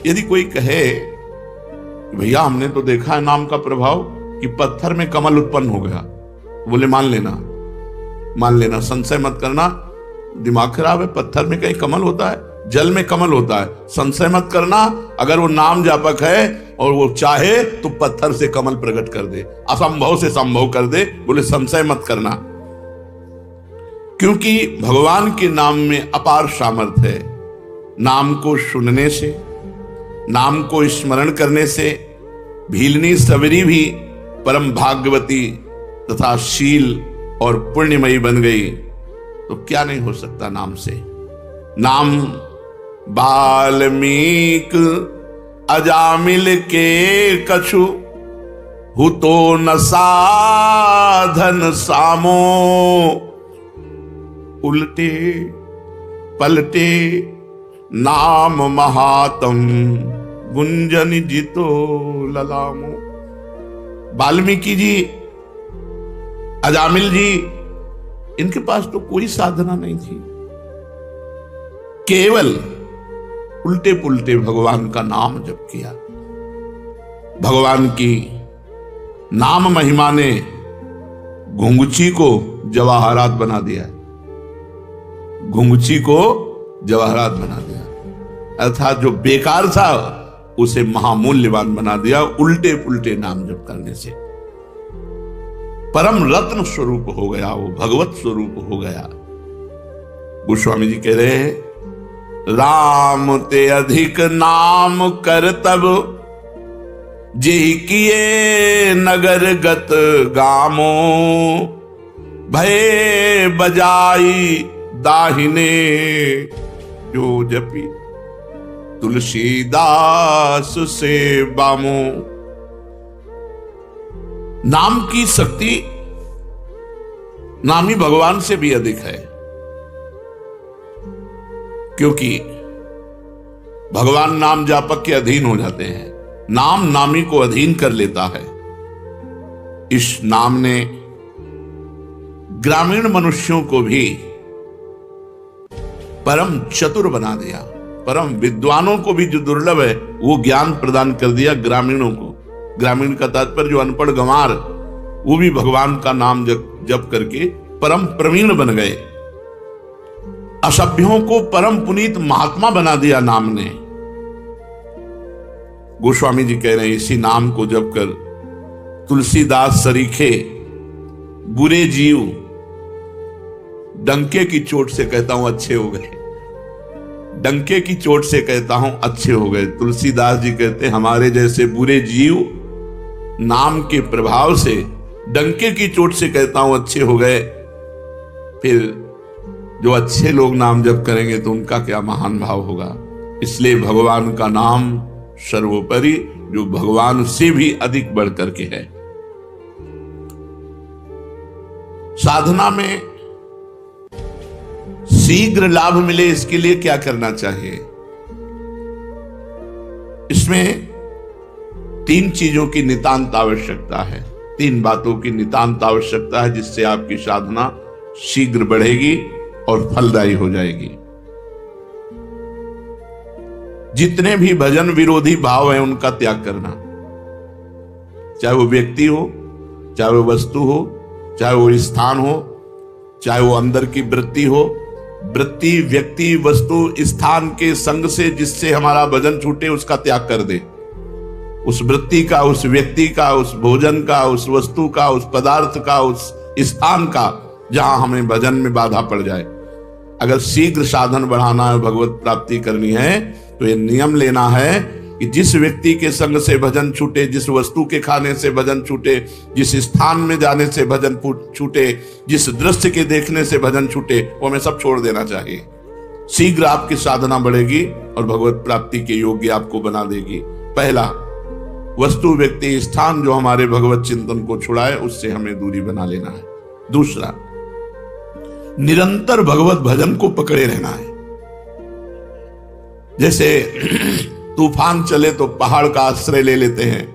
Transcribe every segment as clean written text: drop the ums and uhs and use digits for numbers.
यदि कोई कहे भैया हमने तो देखा है नाम का प्रभाव कि पत्थर में कमल उत्पन्न हो गया, बोले मान लेना, संशय मत करना, दिमाग खराब है। पत्थर में कहीं कमल होता है? जल में कमल होता है। संशय मत करना, अगर वो नाम जापक है और वो चाहे तो पत्थर से कमल प्रकट कर दे, असंभव से संभव कर दे। बोले संशय मत करना, क्योंकि भगवान के नाम में अपार सामर्थ्य है। नाम को सुनने से, नाम को स्मरण करने से भीलनी सवरी भी परम भाग्यवती तथा शील और पुण्यमयी बन गई। तो क्या नहीं हो सकता नाम से। नाम वाल्मीक अजामिल के कछु, हु तो न साधन सामो। उल्टे पलटे नाम महातम, गुंजन जितो ललामो। वाल्मीकि जी, अजामिल जी, इनके पास तो कोई साधना नहीं थी, केवल उल्टे पुल्टे भगवान का नाम जप किया। भगवान की नाम महिमा ने घुंघची को जवाहरात बना दिया, घुंघची को जवाहरात बना दिया, अर्थात जो बेकार था उसे महामूल्यवान बना दिया उल्टे पुल्टे नाम जप करने से। परम रत्न स्वरूप हो गया, वो भगवत स्वरूप हो गया। गोस्वामी जी कह रहे हैं, राम ते अधिक नाम कर तब, जेहि किए नगर गत गामो। भय बजाई दाहिने, जो जपी तुलसीदास से बामो। नाम की शक्ति नामी भगवान से भी अधिक है, क्योंकि भगवान नाम जापक के अधीन हो जाते हैं, नाम नामी को अधीन कर लेता है। इस नाम ने ग्रामीण मनुष्यों को भी परम चतुर बना दिया, परम विद्वानों को भी जो दुर्लभ है वो ज्ञान प्रदान कर दिया ग्रामीणों को। ग्रामीण का तात्पर्य जो अनपढ़ गंवार, वो भी भगवान का नाम जप करके परम प्रवीण बन गए। असभ्यों को परम पुनीत महात्मा बना दिया नाम ने। गोस्वामी जी कह रहे हैं, इसी नाम को जप कर तुलसीदास सरीखे बुरे जीव डंके की चोट से कहता हूं अच्छे हो गए, डंके की चोट से कहता हूं अच्छे हो गए। तुलसीदास जी कहते हैं, हमारे जैसे बुरे जीव नाम के प्रभाव से, डंके की चोट से कहता हूं अच्छे हो गए। फिर जो अच्छे लोग नाम जप करेंगे तो उनका क्या महान भाव होगा। इसलिए भगवान का नाम सर्वोपरि, जो भगवान से भी अधिक बढ़ करके है। साधना में शीघ्र लाभ मिले, इसके लिए क्या करना चाहिए। इसमें 3 चीजों की नितांत आवश्यकता है, 3 बातों की नितांत आवश्यकता है, जिससे आपकी साधना शीघ्र बढ़ेगी और फलदायी हो जाएगी। जितने भी भजन विरोधी भाव हैं उनका त्याग करना, चाहे वो व्यक्ति हो, चाहे वो वस्तु हो, चाहे वो स्थान हो, चाहे वो अंदर की वृत्ति हो। वृत्ति, व्यक्ति, वस्तु, स्थान के संग से जिससे हमारा भजन छूटे उसका त्याग कर दे। उस वृत्ति का, उस व्यक्ति का, उस भोजन का, उस वस्तु का, उस पदार्थ का, उस स्थान का, जहां हमें भजन में बाधा पड़ जाए। अगर शीघ्र साधन बढ़ाना है, भगवत प्राप्ति करनी है, तो ये नियम लेना है कि जिस व्यक्ति के संग से भजन छूटे, जिस वस्तु के खाने से भजन छूटे, जिस स्थान में जाने से भजन छूटे, जिस दृश्य के देखने से भजन छूटे, वो हमें सब छोड़ देना चाहिए। शीघ्र आपकी साधना बढ़ेगी और भगवत प्राप्ति के योग्य आपको बना देगी। पहला, वस्तु, व्यक्ति, स्थान जो हमारे भगवत चिंतन को छुड़ाए, उससे हमें दूरी बना लेना है। दूसरा, निरंतर भगवत भजन को पकड़े रहना है। जैसे तूफान चले तो पहाड़ का आश्रय ले लेते हैं,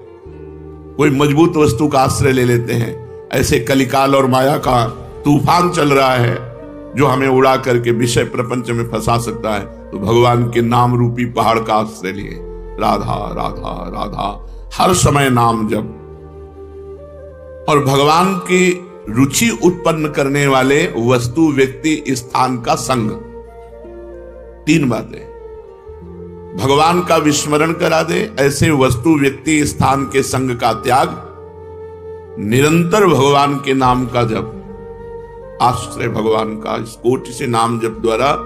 कोई मजबूत वस्तु का आश्रय ले लेते हैं, ऐसे कलिकाल और माया का तूफान चल रहा है जो हमें उड़ा करके विषय प्रपंच में फंसा सकता है। तो भगवान के नाम रूपी पहाड़ का आश्रय लिए, राधा राधा राधा, हर समय नाम जप। और भगवान की रुचि उत्पन्न करने वाले वस्तु, व्यक्ति, स्थान का संग, तीन बातें। भगवान का विस्मरण करा दे, ऐसे वस्तु, व्यक्ति, स्थान के संग का त्याग, निरंतर भगवान के नाम का जप, आश्रय भगवान का इस कोटि से नाम जप द्वारा।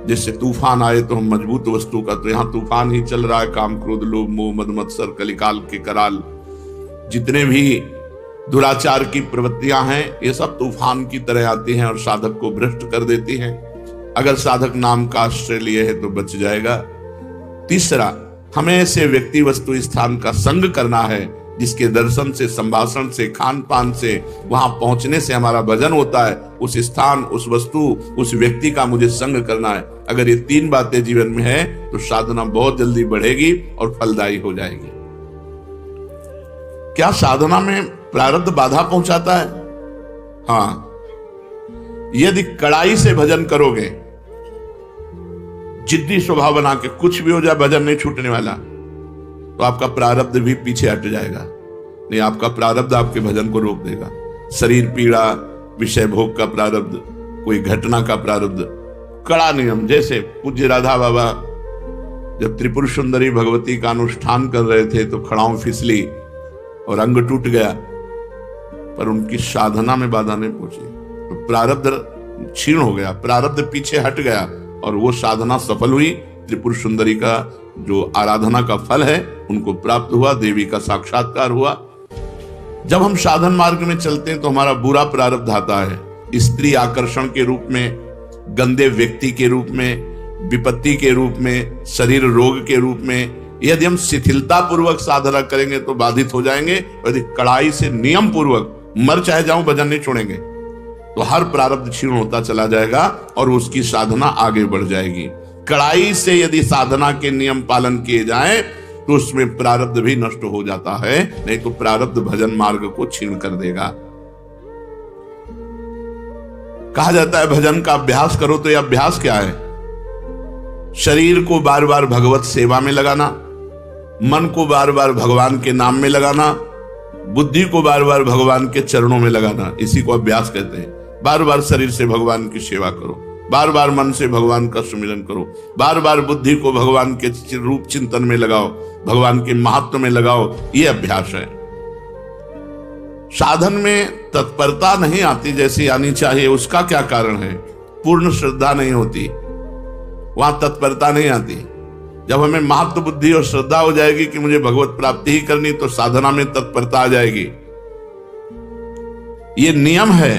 जैसे तूफान आए तो हम मजबूत वस्तु का, तो यहां तूफान ही चल रहा है, काम क्रोध लोभ मोह मद मत्सर कलिकाल के कराल, जितने भी दुराचार की प्रवृत्तियां हैं, ये सब तूफान की तरह आती हैं और साधक को भ्रष्ट कर देती हैं। अगर साधक नाम का आश्रय लिए है तो बच जाएगा। तीसरा, हमें ऐसे व्यक्ति, वस्तु, स्थान का संग करना है जिसके दर्शन से, संभाषण से, खान पान से, वहां पहुंचने से हमारा भजन होता है। उस स्थान, उस वस्तु, उस व्यक्ति का मुझे संग करना है। अगर ये तीन बातें जीवन में है तो साधना बहुत जल्दी बढ़ेगी और फलदायी हो जाएगी। क्या साधना में प्रारब्ध बाधा पहुंचाता है? हाँ, यदि कड़ाई से भजन करोगे, जिद्दी स्वभाव बना के, कुछ भी हो जाए भजन नहीं छूटने वाला, तो आपका प्रारब्ध भी पीछे हट जाएगा। नहीं, आपका प्रारब्ध आपके भजन को रोक देगा। शरीर पीड़ा, विषय भोग का प्रारब्ध, कोई घटना का प्रारब्ध, कड़ा नियम। जैसे पूज्य राधा बाबा जब त्रिपुर सुंदरी भगवती का अनुष्ठान कर रहे थे तो खड़ाऊं फिसली और अंग टूट गया, पर उनकी साधना में बाधा नहीं पहुंची, तो प्रारब्ध क्षीण हो गया, प्रारब्ध पीछे हट गया और वो साधना सफल हुई। त्रिपुर सुंदरी का जो आराधना का फल है उनको प्राप्त हुआ, देवी का साक्षात्कार हुआ। जब हम साधन मार्ग में चलते हैं तो हमारा बुरा प्रारब्ध आता है, स्त्री आकर्षण के रूप में, गंदे व्यक्ति के रूप में, विपत्ति के रूप में, शरीर रोग के रूप में। यदि हम शिथिलता पूर्वक साधना करेंगे तो बाधित हो जाएंगे, और यदि कड़ाई से नियम पूर्वक, मर चाहे जाऊं भजन नहीं छोड़ेंगे, तो हर प्रारब्ध क्षीण होता चला जाएगा और उसकी साधना आगे बढ़ जाएगी। कड़ाई से यदि साधना के नियम पालन किए जाएं तो उसमें प्रारब्ध भी नष्ट हो जाता है, नहीं तो प्रारब्ध भजन मार्ग को छीन कर देगा। कहा जाता है भजन का अभ्यास करो, तो यह अभ्यास क्या है? शरीर को बार बार भगवत सेवा में लगाना, मन को बार बार भगवान के नाम में लगाना, बुद्धि को बार बार भगवान के चरणों में लगाना, इसी को अभ्यास कहते हैं। बार बार शरीर से भगवान की सेवा करो, बार बार मन से भगवान का सुमिरन करो, बार बार बुद्धि को भगवान के रूप चिंतन में लगाओ, भगवान के महत्व में लगाओ, ये अभ्यास है। साधन में तत्परता नहीं आती जैसी आनी चाहिए, उसका क्या कारण है? पूर्ण श्रद्धा नहीं होती, वहां तत्परता नहीं आती। जब हमें महत्व, बुद्धि और श्रद्धा हो जाएगी कि मुझे भगवत प्राप्ति ही करनी, तो साधना में तत्परता आ जाएगी। ये नियम है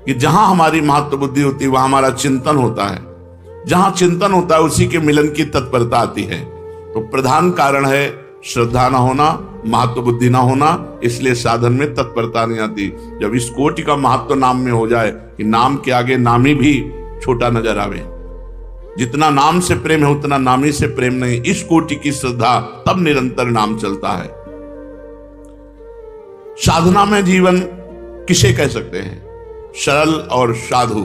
कि जहां हमारी महत्व बुद्धि होती है वहां हमारा चिंतन होता है, जहां चिंतन होता है उसी के मिलन की तत्परता आती है। तो प्रधान कारण है श्रद्धा ना होना, महत्व बुद्धि ना होना, इसलिए साधन में तत्परता नहीं आती। जब इस कोटि का महत्व नाम में हो जाए कि नाम के आगे नामी भी छोटा नजर आवे, जितना नाम से प्रेम है उतना नामी से प्रेम नहीं, इस कोटि की श्रद्धा, तब निरंतर नाम चलता है। साधना में जीवन किसे कह सकते हैं? सरल और साधु।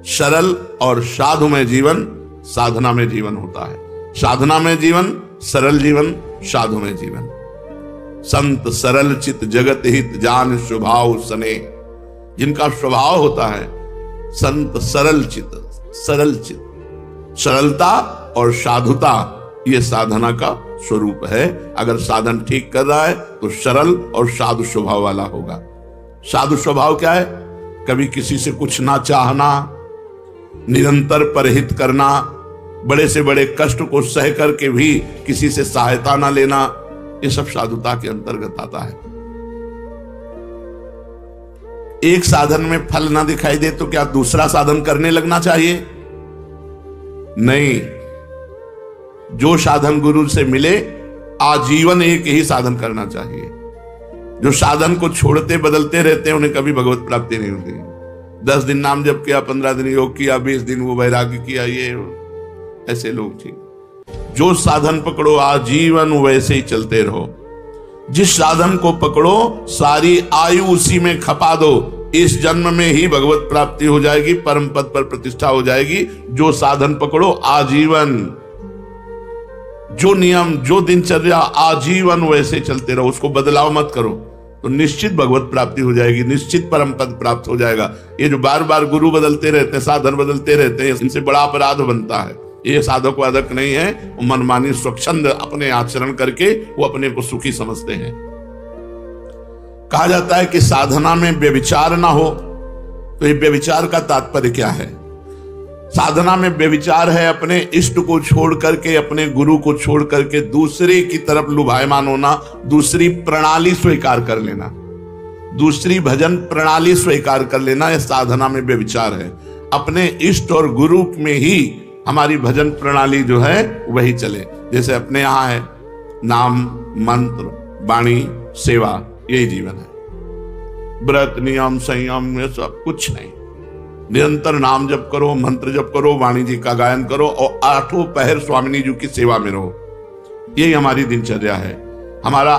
सरल और साधु में जीवन, साधना में जीवन होता है। साधना में जीवन, सरल जीवन, साधु में जीवन। संत सरल चित जगत हित जान स्वभाव सने, जिनका स्वभाव होता है संत सरल चित, सरल चित, सरलता और साधुता, ये साधना का स्वरूप है। अगर साधन ठीक कर रहा है तो सरल और साधु स्वभाव वाला होगा। साधु स्वभाव क्या है? कभी किसी से कुछ ना चाहना, निरंतर परहित करना, बड़े से बड़े कष्ट को सह करके भी किसी से सहायता ना लेना, ये सब साधुता के अंतर्गत आता है। एक साधन में फल ना दिखाई दे तो क्या दूसरा साधन करने लगना चाहिए? नहीं, जो साधन गुरु से मिले आजीवन एक ही साधन करना चाहिए। जो साधन को छोड़ते बदलते रहते हैं उन्हें कभी भगवत प्राप्ति नहीं होती। 10 दिन नाम जप किया, 15 दिन योग किया, 20 दिन वो वैराग्य किया, ये ऐसे लोग ठीक। जो साधन पकड़ो आजीवन वैसे ही चलते रहो। जिस साधन को पकड़ो सारी आयु उसी में खपा दो, इस जन्म में ही भगवत प्राप्ति हो जाएगी, परम पद पर प्रतिष्ठा हो जाएगी। जो साधन पकड़ो आजीवन, जो नियम, जो दिनचर्या आजीवन वैसे चलते रहो, उसको बदलाव मत करो, तो निश्चित भगवत प्राप्ति हो जाएगी, निश्चित परम पद प्राप्त हो जाएगा। ये जो बार बार गुरु बदलते रहते हैं, साधन बदलते रहते हैं, इनसे बड़ा अपराध बनता है। ये साधक वादक नहीं है, वो मनमानी स्वच्छंद अपने आचरण करके वो अपने को सुखी समझते हैं। कहा जाता है कि साधना में व्यभिचार ना हो, तो ये व्यभिचार का तात्पर्य क्या है? साधना में व्यभिचार है अपने इष्ट को छोड़ करके, अपने गुरु को छोड़ करके दूसरे की तरफ लुभायमान होना, दूसरी प्रणाली स्वीकार कर लेना, दूसरी भजन प्रणाली स्वीकार कर लेना, यह साधना में व्यभिचार है। अपने इष्ट और गुरु में ही हमारी भजन प्रणाली जो है वही चले। जैसे अपने यहां है नाम, मंत्र, वाणी, सेवा, यही जीवन है। व्रत, नियम, संयम, ये सब कुछ नहीं। निरंतर नाम जप करो, मंत्र जप करो, वाणी जी का गायन करो और 8 पहर स्वामिनी जी की सेवा में रहो। यही हमारी दिनचर्या है। हमारा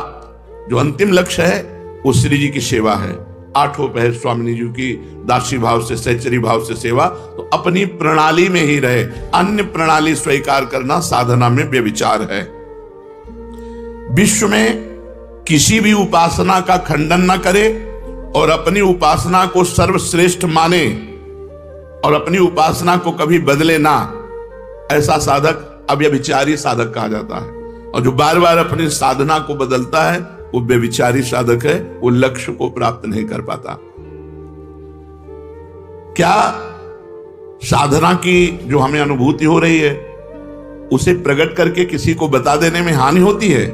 जो अंतिम लक्ष्य है वो श्री जी की सेवा है। 8 पहर स्वामिनी जी की दासी भाव से, सहचरी भाव से सेवा, तो अपनी प्रणाली में ही रहे। अन्य प्रणाली स्वीकार करना साधना में व्यभिचार है। विश्व में किसी भी उपासना का खंडन न करे और अपनी उपासना को सर्वश्रेष्ठ माने और अपनी उपासना को कभी बदले ना, ऐसा साधक अव्यभिचारी साधक कहा जाता है। और जो बार बार अपनी साधना को बदलता है वो व्यभिचारी साधक है, वो लक्ष्य को प्राप्त नहीं कर पाता। क्या साधना की जो हमें अनुभूति हो रही है उसे प्रकट करके किसी को बता देने में हानि होती है?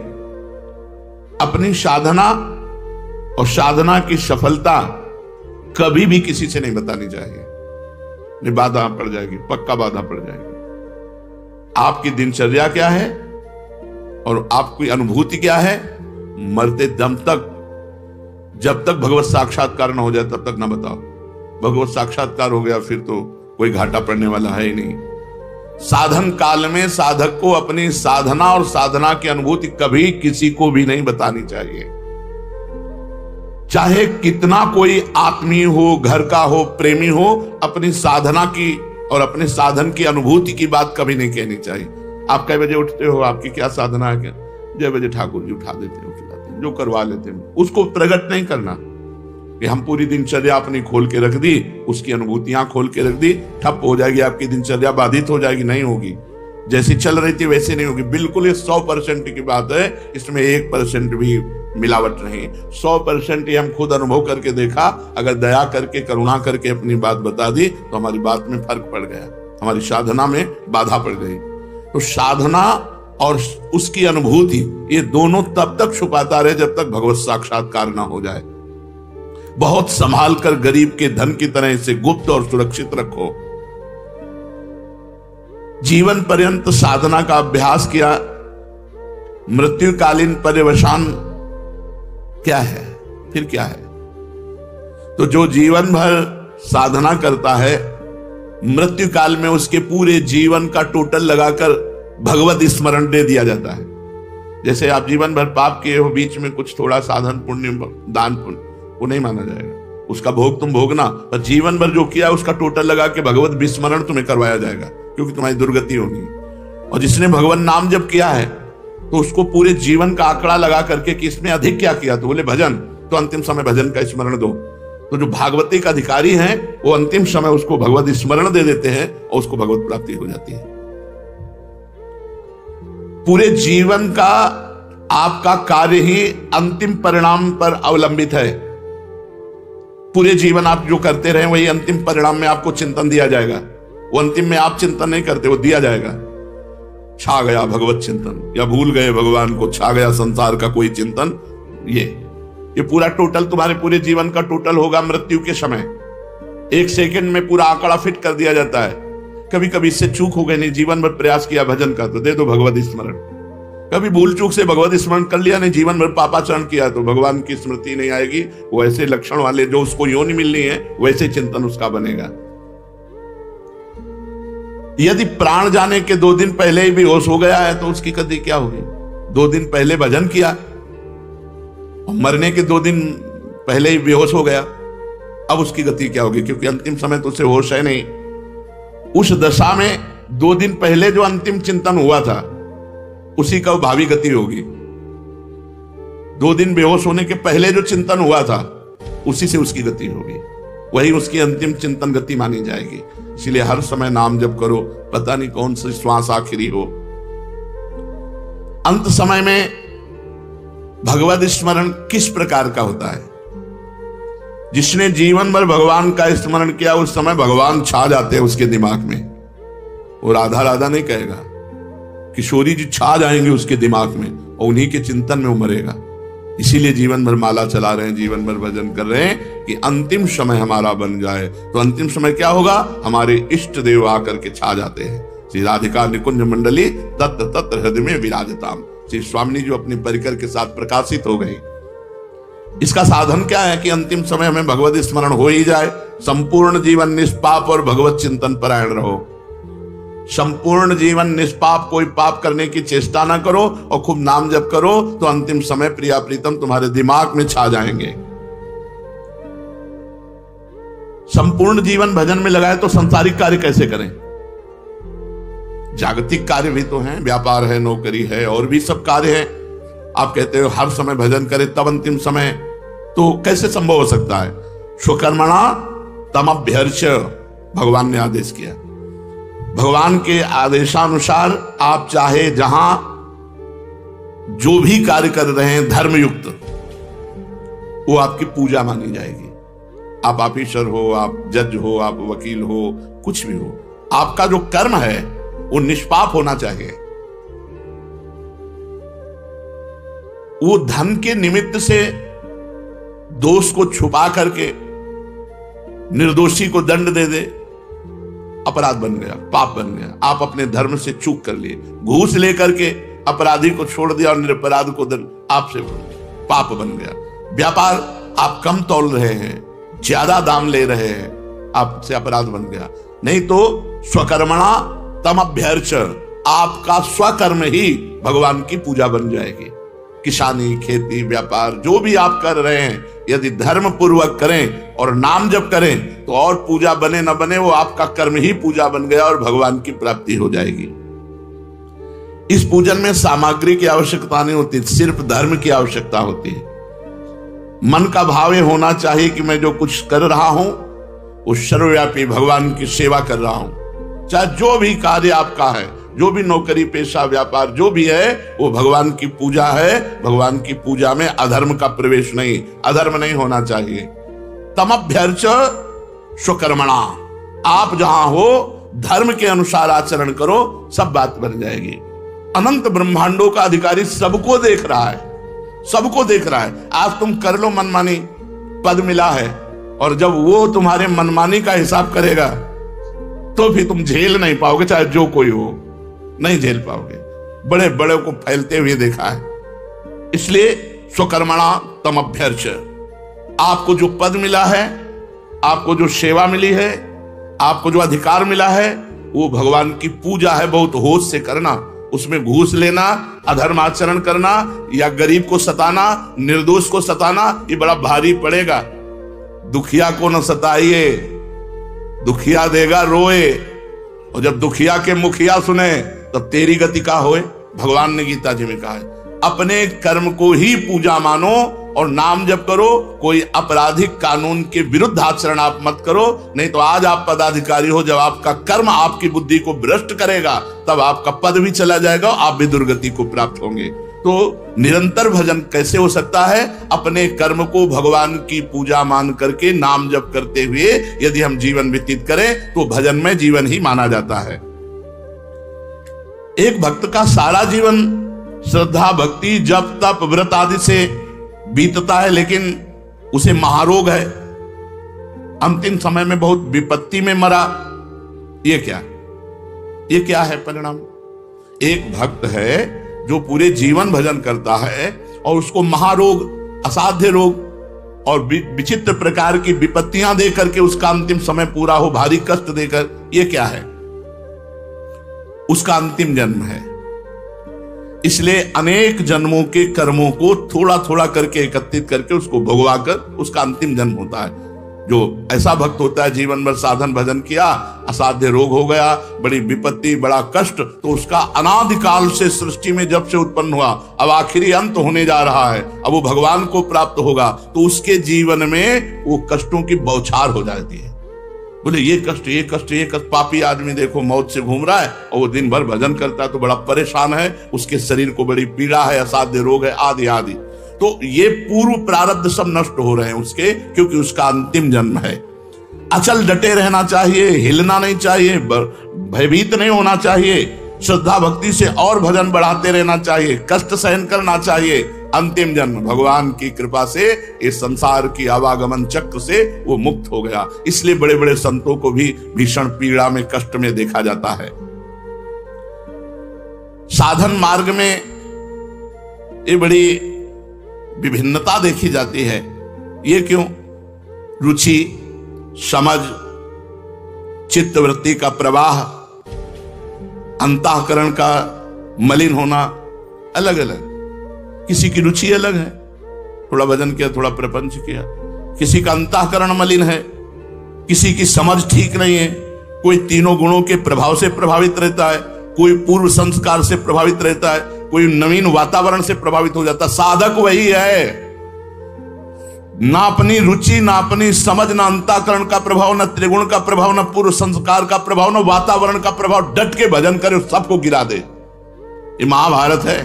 अपनी साधना और साधना की सफलता कभी भी किसी से नहीं बतानी चाहिए, नहीं बाधा पड़ जाएगी, पक्का बाधा पड़ जाएगी। आपकी दिनचर्या क्या है और आपकी अनुभूति क्या है, मरते दम तक, जब तक भगवत साक्षात्कार न हो जाए तब तक ना बताओ। भगवत साक्षात्कार हो गया फिर तो कोई घाटा पड़ने वाला है ही नहीं। साधन काल में साधक को अपनी साधना और साधना की अनुभूति कभी किसी को भी नहीं बतानी चाहिए। चाहे कितना कोई आत्मीय हो, घर का हो, प्रेमी हो, अपनी साधना की और अपने साधन की अनुभूति की बात कभी नहीं कहनी चाहिए। आप कई बजे उठते हो, आपकी क्या साधना है, क्या 6 बजे ठाकुर जी उठा देते हैं, उठ जाते हैं, जो करवा लेते हैं, उसको प्रकट नहीं करना कि हम पूरी दिनचर्या अपनी खोल के रख दी, उसकी अनुभूतियां खोल के रख दी, ठप हो जाएगी आपकी दिनचर्या, बाधित हो जाएगी, नहीं होगी। जैसी चल रही थी वैसे नहीं होगी। बिल्कुल ये 100% की बात है, इसमें 1% भी मिलावट नहीं। 100% ये हम खुद अनुभव करके देखा। अगर दया करके, करुणा करके अपनी बात बता दी तो हमारी बात में फर्क पड़ गया, हमारी साधना में बाधा पड़ गई। तो साधना और उसकी अनुभूति ये दोनों तब तक छुपाता रहे जब तक भगवत साक्षात्कार ना हो जाए। बहुत संभाल कर गरीब के धन की तरह इसे गुप्त और सुरक्षित रखो। जीवन पर्यंत साधना का अभ्यास किया, मृत्युकालीन पर्यवसान क्या है, फिर क्या है? तो जो जीवन भर साधना करता है, मृत्यु काल में उसके पूरे जीवन का टोटल लगाकर भगवत स्मरण दे दिया जाता है। जैसे आप जीवन भर पाप किए हो, बीच में कुछ थोड़ा साधन पुण्य, दान पुण्य, वो नहीं माना जाएगा, उसका भोग तुम भोगना, पर जीवन भर जो किया उसका टोटल लगा के भगवत विस्मरण तुम्हें करवाया जाएगा, क्योंकि तुम्हारी दुर्गति होगी। और जिसने भगवान नाम जप किया है तो उसको पूरे जीवन का आंकड़ा लगा करके कि इसमें अधिक क्या किया, तो बोले भजन, तो अंतिम समय भजन का स्मरण दो। तो जो भागवती का अधिकारी हैं वो अंतिम समय उसको भगवत स्मरण दे देते हैं और उसको भगवत प्राप्ति हो जाती है। पूरे जीवन का आपका कार्य ही अंतिम परिणाम पर अवलंबित है। पूरे जीवन आप जो करते रहे वही अंतिम परिणाम में आपको चिंतन दिया जाएगा। वो अंतिम में आप चिंतन नहीं करते, वो दिया जाएगा। छा गया भगवत चिंतन, या भूल गए भगवान को, छा गया संसार का कोई चिंतन, ये पूरा टोटल तुम्हारे पूरे जीवन का टोटल होगा मृत्यु के समय। 1 सेकंड में पूरा आंकड़ा फिट कर दिया जाता है। कभी कभी इससे चूक हो गई, नहीं जीवन भर प्रयास किया भजन का, तो दे दो भगवत स्मरण। कभी भूल चूक से भगवत स्मरण कर लिया, नहीं जीवन भर पापाचरण किया, तो भगवान की स्मृति नहीं आएगी। वैसे लक्षण वाले जो उसको योनि मिलनी है वैसे चिंतन उसका बनेगा। यदि प्राण जाने के 2 दिन पहले ही बेहोश हो गया है तो उसकी गति क्या होगी? 2 दिन पहले भजन किया और मरने के 2 दिन पहले ही बेहोश हो गया, अब उसकी गति क्या होगी? क्योंकि अंतिम समय तो उसे होश है नहीं। उस दशा में 2 दिन पहले जो अंतिम चिंतन हुआ था उसी का भावी गति होगी। 2 दिन बेहोश होने के पहले जो चिंतन हुआ था उसी से उसकी गति होगी, वही उसकी अंतिम चिंतन गति मानी जाएगी। इसलिए हर समय नाम जप करो, पता नहीं कौन सी श्वास आखिरी हो। अंत समय में भगवत स्मरण किस प्रकार का होता है? जिसने जीवन भर भगवान का स्मरण किया उस समय भगवान छा जाते हैं उसके दिमाग में। वो राधा राधा नहीं कहेगा, किशोरी जी छा जाएंगे उसके दिमाग में और उन्हीं के चिंतन में उमरेगा। इसीलिए जीवन भर माला चला रहे हैं, जीवन भर भजन कर रहे हैं कि अंतिम समय हमारा बन जाए। तो अंतिम समय क्या होगा? हमारे इष्ट देव आकर के छा जाते हैं। श्री राधिका निकुंज मंडली तत्र तत्र हृदय में विराजताम। श्री स्वामी जो अपने परिकर के साथ प्रकाशित हो गई। इसका साधन क्या है कि अंतिम समय हमें भगवत स्मरण हो ही जाए। संपूर्ण जीवन निष्पाप और भगवत चिंतन परायण रहो। संपूर्ण जीवन निष्पाप, कोई पाप करने की चेष्टा ना करो और खूब नाम जप करो, तो अंतिम समय प्रिया प्रीतम तुम्हारे दिमाग में छा जाएंगे। संपूर्ण जीवन भजन में लगाए तो संसारिक कार्य कैसे करें? जागतिक कार्य भी तो हैं, व्यापार है, नौकरी है, और भी सब कार्य है। आप कहते हो हर समय भजन करें तब अंतिम समय, तो कैसे संभव हो सकता है? स्वकर्मणा तमभ्यर्च भगवान ने आदेश किया। भगवान के आदेशानुसार आप चाहे जहां जो भी कार्य कर रहे हैं धर्मयुक्त, वो आपकी पूजा मानी जाएगी। आप ऑफिसर हो, आप जज हो, आप वकील हो, कुछ भी हो, आपका जो कर्म है वो निष्पाप होना चाहिए। वो धन के निमित्त से दोष को छुपा करके निर्दोषी को दंड दे दे, अपराध बन गया, पाप बन गया। आप अपने धर्म से चूक कर लिए, घूस लेकर के अपराधी को छोड़ दिया और निरपराध को दंड, आपसे पाप बन गया। व्यापार आप कम तौल रहे हैं, ज्यादा दाम ले रहे हैं, आपसे अपराध बन गया। नहीं तो स्वकर्मणा तमभ्यर्च, आपका स्वकर्म ही भगवान की पूजा बन जाएगी। किसानी, खेती, व्यापार जो भी आप कर रहे हैं, यदि धर्म पूर्वक करें और नाम जप करें तो और पूजा बने न बने, वो आपका कर्म ही पूजा बन गया और भगवान की प्राप्ति हो जाएगी। इस पूजन में सामग्री की आवश्यकता नहीं होती, सिर्फ धर्म की आवश्यकता होती है। मन का भाव ये होना चाहिए कि मैं जो कुछ कर रहा हूं वो सर्वव्यापी भगवान की सेवा कर रहा हूं। चाहे जो भी कार्य आपका है, जो भी नौकरी, पेशा, व्यापार जो भी है, वो भगवान की पूजा है। भगवान की पूजा में अधर्म का प्रवेश नहीं, अधर्म नहीं होना चाहिए। तमभ्यर्च स्वकर्मणा, आप जहां हो धर्म के अनुसार आचरण करो, सब बात बन जाएगी। अनंत ब्रह्मांडों का अधिकारी सबको देख रहा है, सबको देख रहा है। आज तुम कर लो मनमानी, पद मिला है, और जब वो तुम्हारे मनमानी का हिसाब करेगा तो फिर तुम झेल नहीं पाओगे, चाहे जो कोई हो, नहीं झेल पाओगे। बड़े बड़े को फैलते हुए देखा है। इसलिए स्वकर्मणा तमभ्यर्च, आपको जो पद मिला है, आपको जो सेवा मिली है, आपको जो अधिकार मिला है, वो भगवान की पूजा है। बहुत होश से करना, उसमें घूस लेना, अधर्म आचरण करना या गरीब को सताना, निर्दोष को सताना, ये बड़ा भारी पड़ेगा। दुखिया को न सताइए, दुखिया देगा रोए, और जब दुखिया के मुखिया सुने तब तेरी गति का होए। भगवान ने गीता जी में कहा है, अपने कर्म को ही पूजा मानो और नाम जप करो। कोई आपराधिक कानून के विरुद्ध आचरण आप मत करो, नहीं तो आज आप पदाधिकारी हो, जब आपका कर्म आपकी बुद्धि को भ्रष्ट करेगा तब आपका पद भी चला जाएगा, आप भी दुर्गति को प्राप्त होंगे। तो निरंतर भजन कैसे हो सकता है? अपने कर्म को भगवान की पूजा मान करके नाम जप करते हुए यदि हम जीवन व्यतीत करें तो भजन में जीवन ही माना जाता है। एक भक्त का सारा जीवन श्रद्धा, भक्ति, जप, तप, व्रत आदि से बीतता है, लेकिन उसे महारोग है, अंतिम समय में बहुत विपत्ति में मरा। ये क्या है परिणाम? एक भक्त है जो पूरे जीवन भजन करता है और उसको महारोग, असाध्य रोग और विचित्र प्रकार की विपत्तियां देकर के उसका अंतिम समय पूरा हो, भारी कष्ट देकर, ये क्या है? उसका अंतिम जन्म है। इसलिए अनेक जन्मों के कर्मों को थोड़ा थोड़ा करके एकत्रित करके उसको भोगवा कर उसका अंतिम जन्म होता है। जो ऐसा भक्त होता है जीवन भर साधन भजन किया, असाध्य रोग हो गया, बड़ी विपत्ति, बड़ा कष्ट, तो उसका अनादिकाल से सृष्टि में जब से उत्पन्न हुआ, अब आखिरी अंत होने जा रहा है, अब वो भगवान को प्राप्त होगा, तो उसके जीवन में वो कष्टों की बौछार हो जाती है। बोले ये कष्ट, ये कष्ट, ये कष्ट। पापी आदमी देखो मौत से घूम रहा है और वो दिन भर भजन करता है तो बड़ा परेशान है, उसके शरीर को बड़ी पीड़ा है, असाध्य रोग है, आदि आदि। तो ये पूर्व प्रारब्ध सब नष्ट हो रहे हैं उसके, क्योंकि उसका अंतिम जन्म है। अचल डटे रहना चाहिए, हिलना नहीं चाहिए, भयभीत नहीं होना चाहिए, श्रद्धा भक्ति से और भजन बढ़ाते रहना चाहिए, कष्ट सहन करना चाहिए। अंतिम जन्म भगवान की कृपा से इस संसार की आवागमन चक्र से वो मुक्त हो गया। इसलिए बड़े बड़े संतों को भी भीषण पीड़ा में, कष्ट में देखा जाता है। साधन मार्ग में ये बड़ी विभिन्नता देखी जाती है। ये क्यों? रुचि, समझ, चित्तवृत्ति का प्रवाह, अंतःकरण का मलिन होना अलग अलग। किसी की रुचि अलग है, थोड़ा भजन किया, थोड़ा प्रपंच किया। किसी का अंतःकरण मलिन है, किसी की समझ ठीक नहीं है, कोई तीनों गुणों के प्रभाव से प्रभावित रहता है, कोई पूर्व संस्कार से प्रभावित रहता है, कोई नवीन वातावरण से प्रभावित हो जाता। साधक वही है, ना अपनी रुचि, ना अपनी समझ, ना अंतःकरण का प्रभाव, ना त्रिगुण का प्रभाव, ना पूर्व संस्कार का प्रभाव, ना वातावरण का प्रभाव। डट के भजन करे, सबको गिरा दे। ये महाभारत है।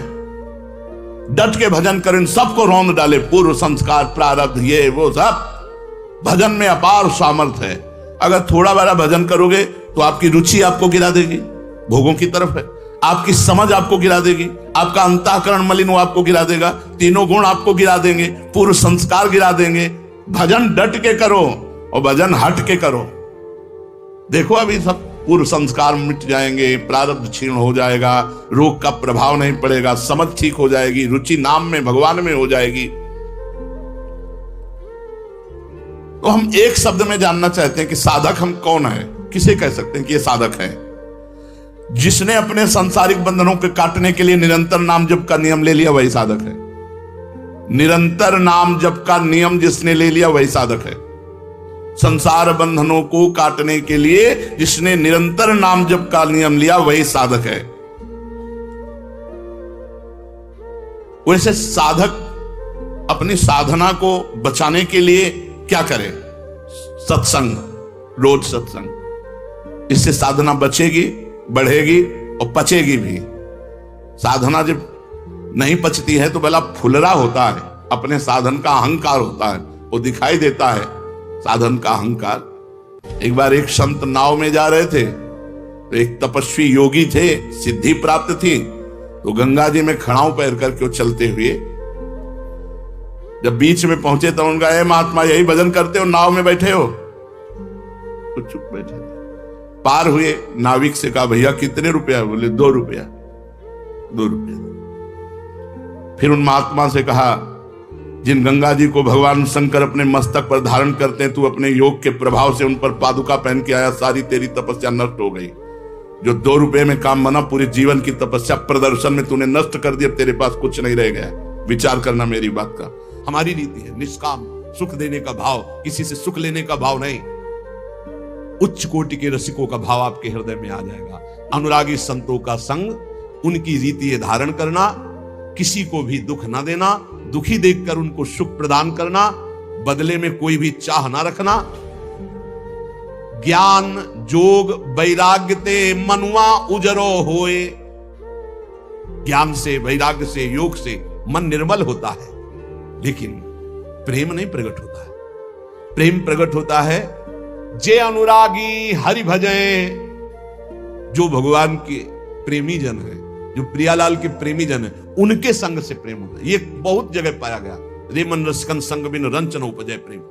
डट के भजन करें, सबको रौंद डाले, पूर्व संस्कार, प्रारब्ध, ये वो सब। भजन में अपार सामर्थ्य है। अगर थोड़ा बड़ा भजन करोगे तो आपकी रुचि आपको गिरा देगी, भोगों की तरफ है। आपकी समझ आपको गिरा देगी, आपका अंतःकरण मलिन वो आपको गिरा देगा, तीनों गुण आपको गिरा देंगे, पूर्व संस्कार गिरा देंगे। भजन डट के करो और भजन हट के करो। देखो अभी सब पूर्व संस्कार मिट जाएंगे, प्रारब्ध क्षीण हो जाएगा, रोग का प्रभाव नहीं पड़ेगा, समझ ठीक हो जाएगी, रुचि नाम में, भगवान में हो जाएगी। तो हम एक शब्द में जानना चाहते हैं कि साधक हम कौन है? किसे कह सकते हैं कि ये साधक है? जिसने अपने सांसारिक बंधनों के काटने के लिए निरंतर नाम जप का नियम ले लिया, वही साधक है। निरंतर नाम जप का नियम जिसने ले लिया, वही साधक है। संसार बंधनों को काटने के लिए जिसने निरंतर नाम जप का नियम लिया, वही साधक है। वैसे साधक अपनी साधना को बचाने के लिए क्या करे? सत्संग, रोज सत्संग। इससे साधना बचेगी, बढ़ेगी और पचेगी भी। साधना जब नहीं पचती है तो भला फुलरा होता है, अपने साधन का अहंकार होता है, वो दिखाई देता है साधन का अहंकार। एक बार एक संत नाव में जा रहे थे, तो एक तपस्वी योगी थे, सिद्धि प्राप्त थी, तो गंगा जी में खड़ाऊ पैर करके वो चलते हुए जब बीच में पहुंचे तो उनका, ए महात्मा यही भजन करते हो, नाव में बैठे हो? तो चुप बैठे। पार हुए, नाविक से कहा, भैया कितने रुपया? बोले 2 रुपया। 2 रुपया। फिर उन महात्मा से कहा, जिन गंगा जी को भगवान शंकर अपने मस्तक पर धारण करते हैं, तू अपने योग के प्रभाव से उन पर पादुका पहन के आया, सारी तेरी तपस्या नष्ट हो गई। जो 2 रुपए में काम बना, पूरे जीवन की तपस्या प्रदर्शन में तूने नष्ट कर दी, अब तेरे पास कुछ नहीं रह गया। विचार करना मेरी बात का। हमारी रीति है निष्काम, सुख देने का भाव, किसी से सुख लेने का भाव नहीं। उच्च कोटि के रसिकों का भाव आपके हृदय में आ जाएगा। अनुरागी संतों का संग, उनकी रीति है धारण करना, किसी को भी दुख ना देना, दुखी देखकर उनको सुख प्रदान करना, बदले में कोई भी चाह ना रखना। ज्ञान जोग वैराग्य ते मनुआ उजरो होए। ज्ञान से, वैराग्य से, योग से मन निर्मल होता है, लेकिन प्रेम नहीं प्रकट होता है। प्रेम प्रकट होता है जे अनुरागी हरि भजे। जो भगवान के प्रेमी जन है, जो प्रियालाल के प्रेमी जन है, उनके संग से प्रेम होता है। ये बहुत जगह पाया गया। रे मन रसकन संग बिन रंचन उपजय प्रेम।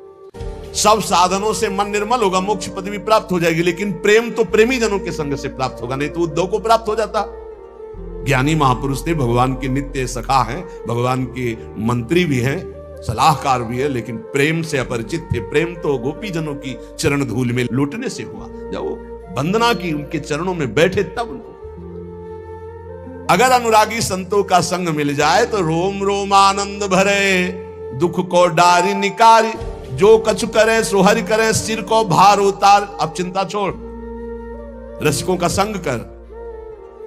सब साधनों से मन निर्मल होगा, मोक्ष पदवी प्राप्त हो जाएगी, लेकिन प्रेम तो प्रेमी जनों के संग से प्राप्त होगा, नहीं तो उद्धव को प्राप्त हो जाता। ज्ञानी महापुरुष थे, भगवान के नित्य सखा हैं, भगवान के मंत्री भी हैं, सलाहकार भी है, लेकिन प्रेम से अपरिचित थे। प्रेम तो गोपी जनों की चरण धूल में लौटने से हुआ, जब वो वंदना की, उनके चरणों में बैठे तब उनको। अगर अनुरागी संतों का संग मिल जाए तो रोम रोम आनंद भरे, दुख को डारी निकारी, जो कछु करे सो हरि करे, सिर को भार उतार। अब चिंता छोड़, रसिकों का संग कर,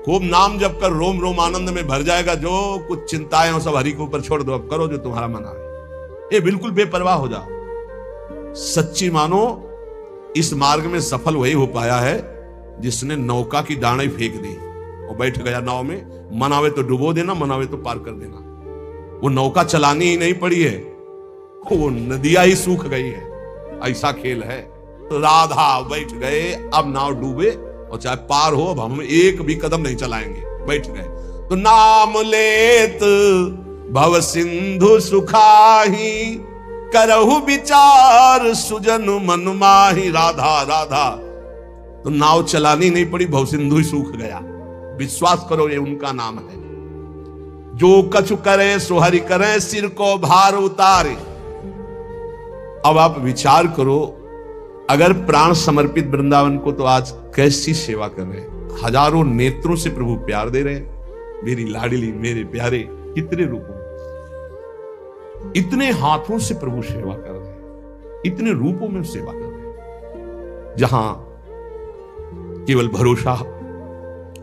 खूब नाम जप कर, रोम रोम आनंद में भर जाएगा। जो कुछ चिंताएं हो सब हरि के ऊपर छोड़ दो, अब करो जो तुम्हारा मन आए। ये बिल्कुल बेपरवाह हो जाओ। सच्ची मानो इस मार्ग में सफल वही हो पाया है जिसने नौका की डांडी फेंक दी और बैठ गया नाव में। मनावे तो डुबो देना, मनावे तो पार कर देना। वो नौका चलानी ही नहीं पड़ी है, वो नदियां ही सूख गई है। ऐसा खेल है। तो राधा बैठ गए, अब नाव डूबे और चाहे पार हो, अब हम एक भी कदम नहीं चलाएंगे, बैठ गए। तो नाम लेत भव सिंधु सुखाही, करहु विचार सुजन मन माही। राधा राधा, तो नाव चलानी नहीं पड़ी, भव सिंधु ही सूख गया। विश्वास करो ये उनका नाम है। जो कछु करे सो हरि करे, सिर को भार उतारे। अब आप विचार करो, अगर प्राण समर्पित वृंदावन को, तो आज कैसी सेवा कर रहे हैं। हजारों नेत्रों से प्रभु प्यार दे रहे हैं। मेरी लाडली, मेरे प्यारे, कितने रूपों, इतने हाथों से प्रभु सेवा कर रहे हैं, इतने रूपों में सेवा कर रहे हैं। जहां केवल भरोसा,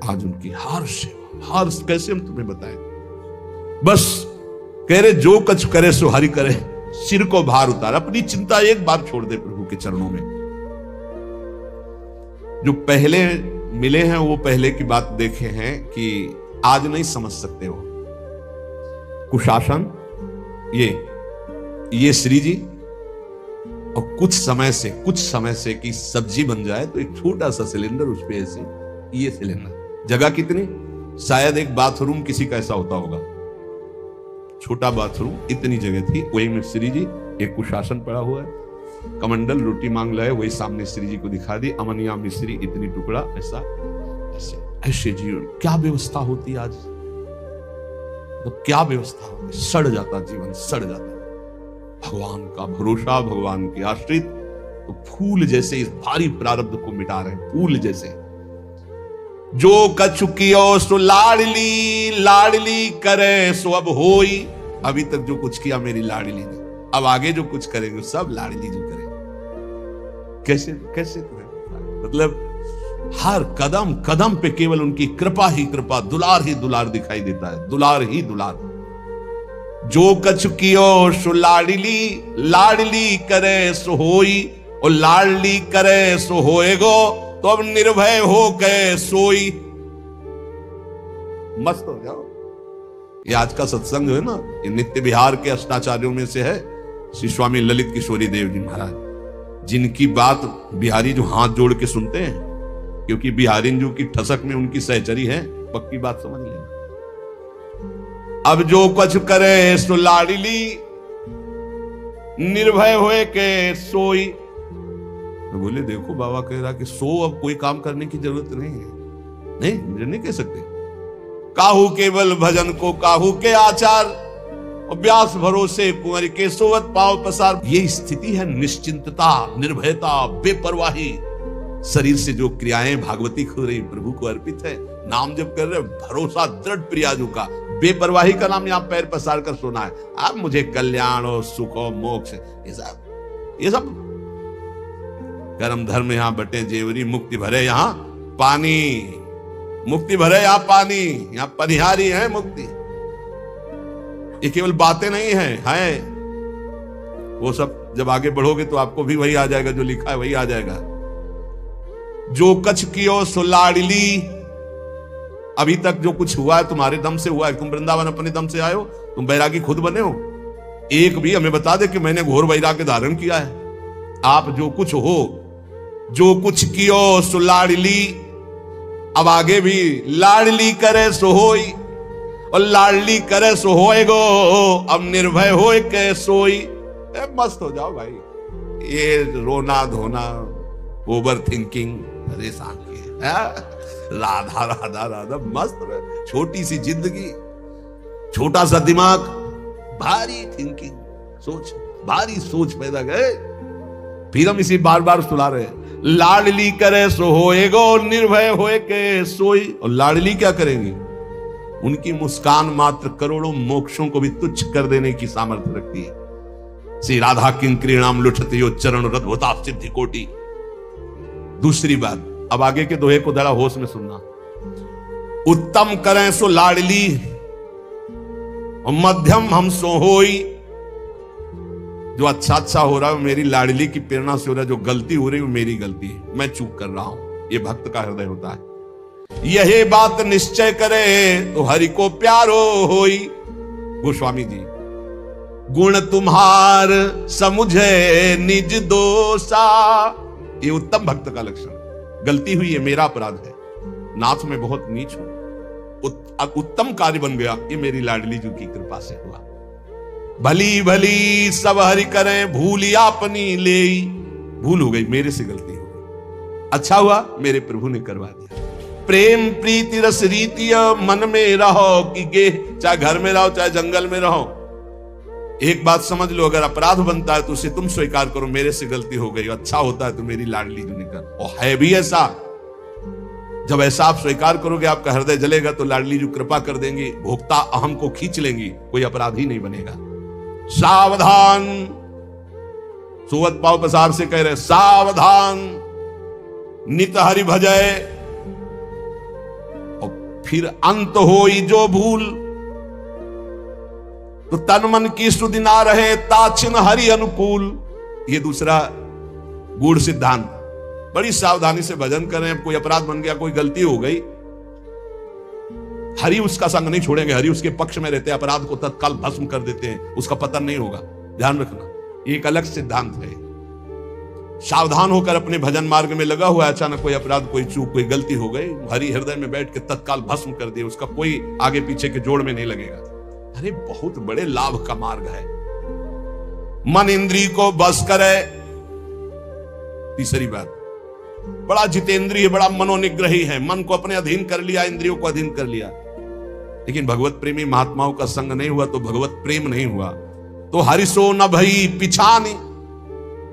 आज उनकी हर सेवा, हर, कैसे हम तुम्हें बताएं। बस कह रहे जो कछ करे सो हरि करे, सिर को भार उतार। अपनी चिंता एक बार छोड़ दे प्रभु के चरणों में। जो पहले मिले हैं वो पहले की बात देखे हैं कि आज नहीं समझ सकते हो। कुशासन, ये श्री जी, और कुछ समय से कि सब्जी बन जाए तो एक छोटा सा सिलेंडर, उस पे ऐसे ये सिलेंडर, जगह कितनी, शायद एक बाथरूम किसी का ऐसा होता होगा, छोटा बाथरूम, इतनी जगह थी। वही में श्री जी, एक कुशासन पड़ा हुआ है, कमंडल, रोटी मांग लाए, वही सामने श्री जी को दिखा दी। अमनिया मिश्री इतनी टुकड़ा, ऐसा ऐसे ऐसे जीवन। क्या व्यवस्था होती आज, तो क्या व्यवस्था होती। सड़ जाता जीवन, सड़ जाता। भगवान का भरोसा, भगवान के आश्रित, तो फूल जैसे इस भारी प्रारब्ध को मिटा रहे हैं, फूल जैसे। जो कछु कियो सो लाडली, लाडली करे सो अब होई। अभी तक जो कुछ किया मेरी लाडली ने, अब आगे जो कुछ करेंगे सब लाडली जो करेंगे। कैसे कैसे तुम्हें, मतलब हर कदम कदम पे केवल उनकी कृपा ही कृपा, दुलार ही दुलार दिखाई देता है, दुलार ही दुलार। जो कछु कियो सो लाडली, लाडली करे सो होई, और लाडली करे सो होएगो, तो अब निर्भय हो गए सोई। मस्त हो जाओ। ये आज का सत्संग है ना, ये नित्य बिहार के अष्टाचार्यों में से है श्री स्वामी ललित किशोरी देव जी महाराज, जिनकी बात बिहारी जो हाथ जोड़ के सुनते हैं, क्योंकि बिहारी जो की ठसक में उनकी सहचरी है, पक्की बात समझ लेना। अब जो कुछ करे सो लाडली, निर्भय होए के सोई। तो बोले देखो बाबा कह रहा कि सो अब कोई काम करने की जरूरत नहीं है। नहीं, नहीं कह सकते। काहू केवल भजन को काहू के आचार, और व्यास भरोसे कुंवर के सोवत पाव पसार। ये स्थिति है निश्चिंतता, निर्भयता, बेपरवाही। शरीर से जो क्रियाएं भागवती खो रही प्रभु को अर्पित है, नाम जप कर रहे, भरोसा दृढ़ प्रियाजू का, बेपरवाही का नाम यहाँ पैर पसार कर सोना है। अब मुझे कल्याण हो, सुख हो, मोक्ष, ये सब कर्म धर्म यहाँ बटे जेवरी, मुक्ति भरे यहाँ पानी, मुक्ति भरे यहाँ पानी, यहाँ परिहारी है मुक्ति। ये केवल बातें नहीं है। वो सब जब आगे बढ़ोगे तो आपको भी वही आ जाएगा, जो लिखा है वही आ जाएगा। जो कछ कियो सो लाडली, अभी तक जो कुछ हुआ है तुम्हारे दम से हुआ है। तुम वृंदावन अपने दम से आए हो, तुम बैरागी खुद बने हो। एक भी हमें बता दे कि मैंने घोर वैराग्य धारण किया है। आप जो कुछ हो, जो कुछ कियो सो लाडली, अब आगे भी लाडली करे सो होई, और लाडली करे सो होएगो, अब निर्भय होए के सोई। मस्त हो जाओ भाई। ये रोना धोना, ओवर थिंकिंग परेशान किए। राधा राधा राधा, मस्त। छोटी सी जिंदगी, छोटा सा दिमाग, भारी थिंकिंग, सोच, भारी सोच पैदा गए। फिर हम इसी बार बार सुना रहे हैं, लाडली करे सो होएगो, निर्भय होए के सोई। और लाडली क्या करेंगी? उनकी मुस्कान मात्र करोड़ों मोक्षों को भी तुच्छ कर देने की सामर्थ्य रखती है। श्री राधा किंक्रीणाम लुठते यो चरण रद्भुता सिद्धि कोटि। दूसरी बात, अब आगे के दोहे को जरा होश में सुनना। उत्तम करें सो लाडली, मध्यम हम सो होई। जो अच्छा हो रहा है मेरी लाडली की प्रेरणा से हो रहा है, जो गलती हो रही है वो मेरी गलती है, मैं चूक कर रहा हूं। ये भक्त का हृदय होता है। यही बात निश्चय करे तो हरि को प्यारो होई। गोस्वामी जी, गुण तुम्हार समुझे निज दोषा। ये उत्तम भक्त का लक्षण। गलती हुई है, मेरा अपराध है, नाथ में बहुत नीच हूं, उत्तम कार्य बन गया, ये मेरी लाडली जी की कृपा से हुआ। भली भली सब हरि करें, भूलिया अपनी ले। भूल हो गई, मेरे से गलती हो गई, अच्छा हुआ मेरे प्रभु ने करवा दिया। प्रेम प्रीति रस रीति मन में रहो कि गे, चाहे घर में रहो चाहे जंगल में रहो। एक बात समझ लो, अगर अपराध बनता है तो उसे तुम स्वीकार करो, मेरे से गलती हो गई। अच्छा होता है तो मेरी लाडली जो निकल, और है भी ऐसा। जब ऐसा आप स्वीकार करोगे, आपका हृदय जलेगा तो लाडली जो कृपा कर देंगी, भोक्ता अहम को खींच लेंगी, कोई अपराधी नहीं बनेगा। सावधान, सुवत पाव पसार से कह रहे, सावधान नित हरि भजय। और फिर अंत होई जो भूल, तो तन मन की सुधि ना रहे, ताचिन हरि अनुकूल। ये दूसरा गूढ़ सिद्धांत। बड़ी सावधानी से भजन करें। अब कोई अपराध बन गया, कोई गलती हो गई, हरि उसका संग नहीं छोड़ेंगे, हरि उसके पक्ष में रहते हैं, अपराध को तत्काल भस्म कर देते हैं, उसका पतन नहीं होगा। ध्यान रखना, एक अलग सिद्धांत है। सावधान होकर अपने भजन मार्ग में लगा हुआ है, अचानक कोई अपराध, कोई चूक, कोई गलती हो गई, हरि हृदय में बैठ के तत्काल भस्म कर दिए, उसका कोई आगे पीछे के जोड़ में नहीं लगेगा। अरे बहुत बड़े लाभ का मार्ग है। मन इंद्री को बस करे। तीसरी बात, बड़ा जितेंद्रिय, बड़ा मनोनिग्रही है, मन को अपने अधीन कर लिया, इंद्रियों को अधीन कर लिया। लेकिन भगवत प्रेमी महात्माओं का संग नहीं हुआ तो भगवत प्रेम नहीं हुआ। तो हरिसो न भई पिछानी,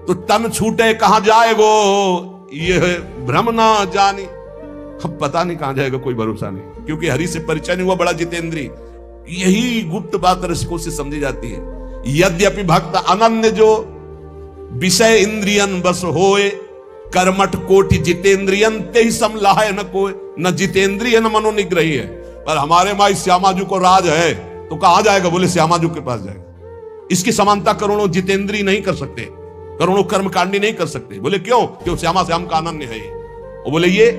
तो तन छूटे कहां जाएगो, यह भ्रम ना जानी। अब पता नहीं कहां जाएगा, कोई भरोसा नहीं, क्योंकि हरि से परिचय नहीं हुआ, बड़ा जितेंद्रिय। यही गुप्त बात रसिकों से समझी जाती है। यद्यपि भक्त अनन्य जो, विषय इंद्रियन बस होए, कर्मठ कोटि जितेंद्रियन ते ही समलाहे न कोई। न जितेंद्रिय न मनोनिग्रही है। पर हमारे माई श्यामाजू को राज है, तो कहां जाएगा, बोले श्यामाजू के पास जाएगा। इसकी समानता करोड़ों जितेंद्रिय नहीं कर सकते, करोड़ों कर्मकांडी नहीं कर सकते। बोले क्यों? क्यों? श्यामा श्याम का अनन्य है। वो बोले ये,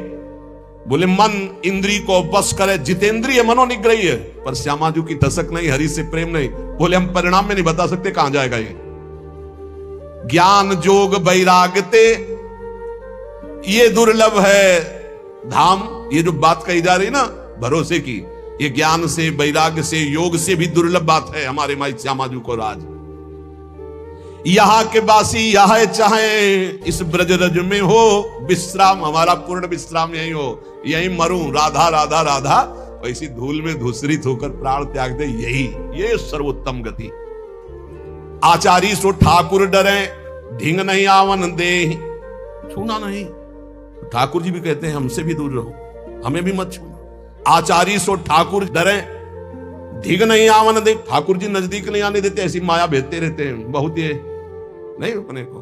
बोले मन इंद्री को बस करे, जितेंद्रिय मनोनिग्रही है, पर श्यामाजू की धसक नहीं, हरि से प्रेम नहीं। बोले हम परिणाम में नहीं बता सकते कहां जाएगा ये। ज्ञान जोग वैराग्यते, ये दुर्लभ है धाम। ये जो बात कही जा रही ना भरोसे की, ये ज्ञान से, वैराग्य से, योग से भी दुर्लभ बात है हमारे माई श्यामाजू को राज। यहां के बासी यह चाहे, इस ब्रज रज में हो विश्राम, हमारा पूर्ण विश्राम यही हो, यही मरूं, राधा राधा राधा, और इसी धूल में धूसरित होकर प्राण त्याग दे, यही ये सर्वोत्तम गति। आचारी सो ठाकुर डरे, ढींग नहीं आवन दे। छूना नहीं, ठाकुर जी भी कहते हैं हमसे भी दूर रहो, हमें भी मत छूना। आचारी सो ठाकुर डरे, ढींग नहीं आवन दे। ठाकुर जी नजदीक नहीं आने देते, ऐसी माया भेजते रहते हैं बहुत, ये नहीं अपने को।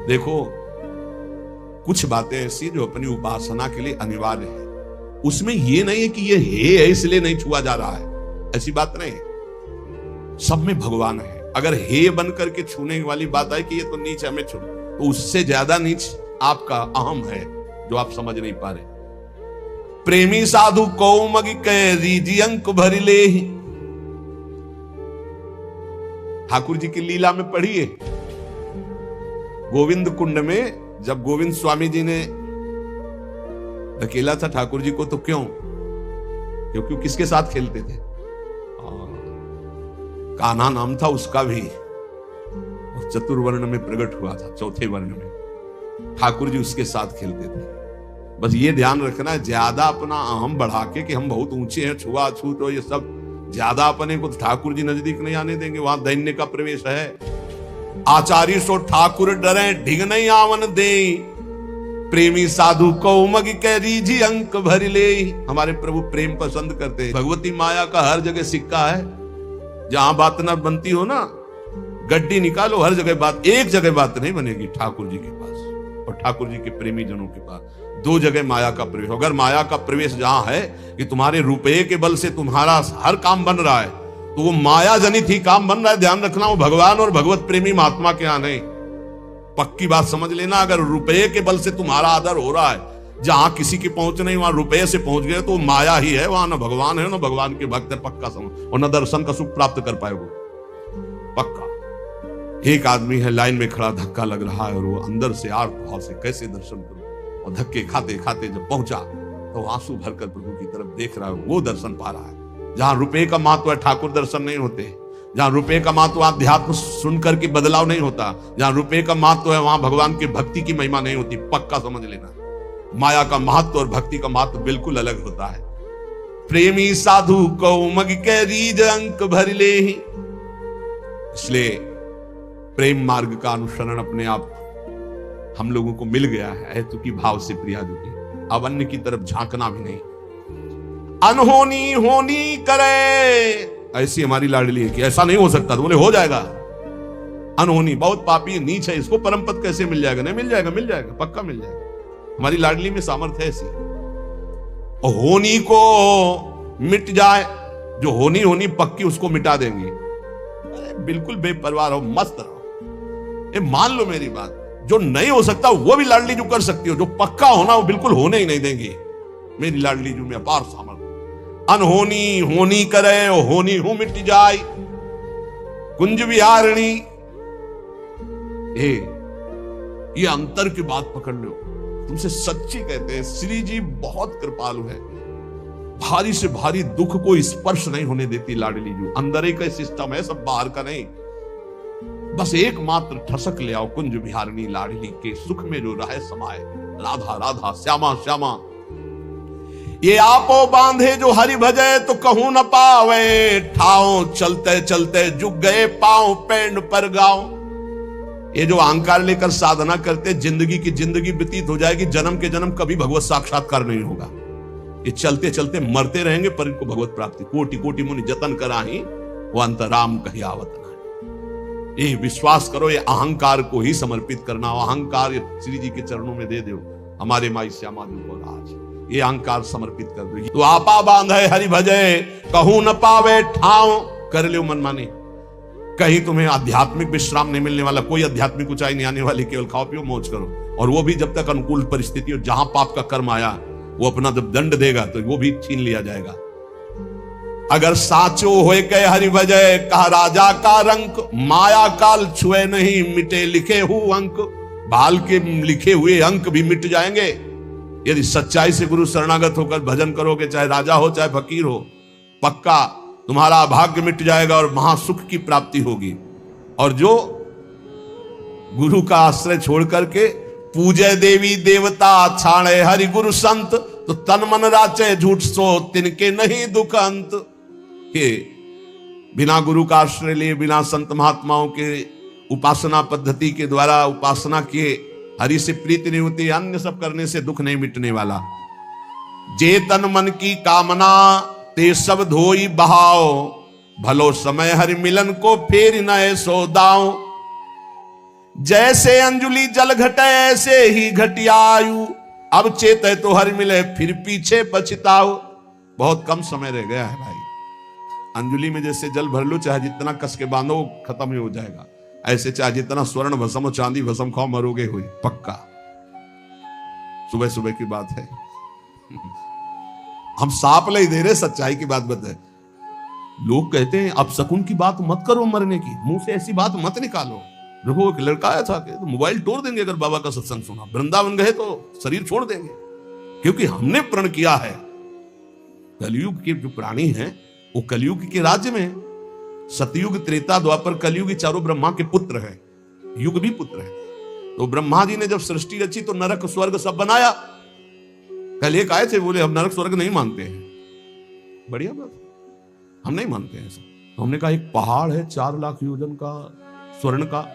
देखो कुछ बातें ऐसी जो अपनी उपासना के लिए अनिवार्य है, उसमें ये नहीं है कि ये है इसलिए नहीं छुआ जा रहा है, ऐसी बात नहीं है। सब में भगवान है। अगर हे बन करके छूने वाली बात है कि ये तो नीच हमें छू, तो उससे ज्यादा नीच आपका अहम है जो आप समझ नहीं पा रहे। प्रेमी साधु कौमगी कह रीजी अंक भर ले। ठाकुर जी की लीला में पढ़िए, गोविंद कुंड में जब गोविंद स्वामी जी ने धकेला था ठाकुर जी को, तो क्यों? क्योंकि किसके साथ खेलते थे? कान्हा नाम था उसका भी, चतुर्वर्ण में प्रकट हुआ था, चौथे वर्ण में ठाकुर जी उसके साथ खेलते थे। बस ये ध्यान रखना है, ज्यादा अपना अहम बढ़ा के कि हम बहुत ऊंचे हैं, छुआ छूत और ये सब, ज्यादा अपने को ठाकुर जी नजदीक नहीं आने देंगे, वहां दैन्य का प्रवेश है। आचार्य सो ठाकुर डरे, ढिग नहीं आवन दे। प्रेमी साधु कौमग के रीझी अंक भर ले। हमारे प्रभु प्रेम पसंद करते हैं। भगवती माया का हर जगह सिक्का है, जहां बात ना बनती हो ना, गड्डी निकालो, हर जगह बात, एक जगह बात नहीं बनेगी ठाकुर जी के पास और ठाकुर जी के प्रेमी जनों के पास। दो जगह माया का प्रवेश। अगर माया का प्रवेश जहां है कि तुम्हारे रुपए के बल से तुम्हारा हर काम बन रहा है, तो वो माया जनित ही काम बन रहा है। ध्यान रखना, वो भगवान और भगवत प्रेमी महात्मा के यहां नहीं। पक्की बात समझ लेना, अगर रुपए के बल से तुम्हारा आदर हो रहा है, जहां किसी की पहुंच नहीं वहां रुपए से पहुंच गए, तो माया ही है, वहां ना भगवान है ना भगवान के भक्त है, पक्का समझ। और न दर्शन का सुख प्राप्त कर पाएगा, पक्का। एक आदमी है लाइन में खड़ा, धक्का लग रहा है और वो अंदर से आर्त भाव से कैसे दर्शन करूं, और धक्के खाते खाते जब पहुंचा तो आंसू भरकर प्रभु की तरफ देख रहा है, वो दर्शन पा रहा है। जहां रुपए का महत्व है मातुआ दर्शन नहीं होते, जहां रुपए का महत्व अध्यात्म सुनकर के बदलाव नहीं होता, जहां रुपए का महत्व है वहां भगवान की भक्ति की महिमा नहीं होती, पक्का समझ लेना। माया का महत्व और भक्ति का महत्व बिल्कुल अलग होता है। प्रेमी साधु को मग के रीज अंक भर ले ही। इसलिए प्रेम मार्ग का अनुसरण अपने आप हम लोगों को मिल गया है, हेतु की भाव से प्रिया दुखी। अब अन्य की तरफ झांकना भी नहीं। अनहोनी होनी करे, ऐसी हमारी लाडली है कि ऐसा नहीं हो सकता, तो बोले हो जाएगा। अनहोनी बहुत पापी नीच है, इसको परम पद कैसे मिल जाएगा? नहीं मिल जाएगा, मिल जाएगा, पक्का मिल जाएगा। हमारी लाडली में सामर्थ्य है ऐसी। और होनी को मिट जाए, जो होनी होनी पक्की उसको मिटा देंगी। बिल्कुल बेपरवाह रहो, मस्त रहो। ये मान लो मेरी बात, जो नहीं हो सकता वो भी लाडली जो कर सकती हो, जो पक्का होना वो बिल्कुल होने ही नहीं देंगी। मेरी लाडली जो में अपार सामर्थ्य। अनहोनी होनी करे, होनी हो मिट जाए, कुंज विहारिणी। ये अंतर की बात पकड़ लो, तुमसे सच्ची कहते हैं, श्री जी बहुत कृपालु है। भारी से भारी दुख को स्पर्श नहीं होने देती लाडली जो। अंदर ही का सिस्टम है, सब बाहर का नहीं। बस एकमात्र ठसक ले आओ, कुंज विहारिणी लाडली के सुख में जो रहे समाए। राधा राधा श्यामा श्यामा। ये आपो बांधे जो हरि भजे, तो कहूं न पावे ठाओ। चलते चलते जुग गए पांव, पैंड पर गाओ। ये जो अहंकार लेकर साधना करते, जिंदगी की जिंदगी व्यतीत हो जाएगी, जन्म के जन्म कभी भगवत साक्षात्कार नहीं होगा। ये चलते चलते मरते रहेंगे, पर इनको भगवत प्राप्ति कोटि कोटि मुनि जतन कराही, वो अंतराम कही आवत ना। ये विश्वास करो, ये अहंकार को ही समर्पित करना। अहंकार श्री जी के चरणों में दे दो, हमारे माई श्यामा जी को आज ये अहंकार समर्पित कर दो। तो आपा बांधे हरि भजे, कहूं न पावे ठाव। कर लो मनमानी, कहीं तुम्हें आध्यात्मिक विश्राम नहीं मिलने वाला, कोई आध्यात्मिक ऊंचाई नहीं आने वाली। केवल खाओ पियो मौज करो, और वो भी जब तक अनुकूल परिस्थिति हो। जहां पाप का कर्म आया, वो अपना जब दंड देगा तो वो भी छीन लिया जाएगा। अगर साचो होए कहे हरि भजय, कहा राजा का रंक। माया काल छुए नहीं, मिटे लिखे हुए अंक। बाल के लिखे हुए अंक भी मिट जाएंगे यदि सच्चाई से गुरु शरणागत होकर भजन करोगे। चाहे राजा हो चाहे फकीर हो, पक्का तुम्हारा भाग्य मिट जाएगा और महासुख की प्राप्ति होगी। और जो गुरु का आश्रय छोड़ करके पूजे देवी देवता, छाड़े हरि गुरु संत, तो तन मन राचे झूठ सो, तिनके नहीं दुख अंत। के बिना गुरु का आश्रय लिए, बिना संत महात्माओं के उपासना पद्धति के द्वारा उपासना किए हरि से प्रीति नहीं होती। अन्य सब करने से दुख नहीं मिटने वाला। जे तन मन की कामना, ते सब धोई बहाओ। भलो समय हरि मिलन को फेर नए सो दाओ। जैसे अंजुलि जल घटे, ऐसे ही घटियायु। अब चेते तो हरि मिले, फिर पीछे पछताओ। बहुत कम समय रह गया है भाई। अंजुलि में जैसे जल भर लो, चाहे जितना कस के बांधो खत्म ही हो जाएगा। ऐसे चाहे जितना स्वर्ण भस्म चांदी भस्म खाओ, मरोगे हुए पक्का। सुबह सुबह की बात है। हम सांप ले दे रहे, सच्चाई की बात बताए। लोग कहते हैं अब शकुन की बात मत करो, मरने की मुंह से ऐसी बात मत निकालो। देखो एक लड़का आया था कि तो मोबाइल तोड़ देंगे अगर बाबा का सत्संग सुना। वृंदावन गए तो शरीर छोड़ देंगे, क्योंकि हमने प्रण किया है। कलयुग के जो प्राणी हैं वो कलयुग के राज्य में, सतयुग त्रेता द्वापर कलयुग चारों ब्रह्मा के पुत्र हैं, युग भी पुत्र है। तो ब्रह्मा जी ने जब सृष्टि रची तो नरक स्वर्ग सब बनाया। कल एक आए थे, बोले हम नरक स्वर्ग नहीं मानते हैं। बढ़िया बात, हम नहीं मानते हैं ऐसा। तो हमने कहा एक पहाड़ है 4 लाख योजन का स्वर्ण का,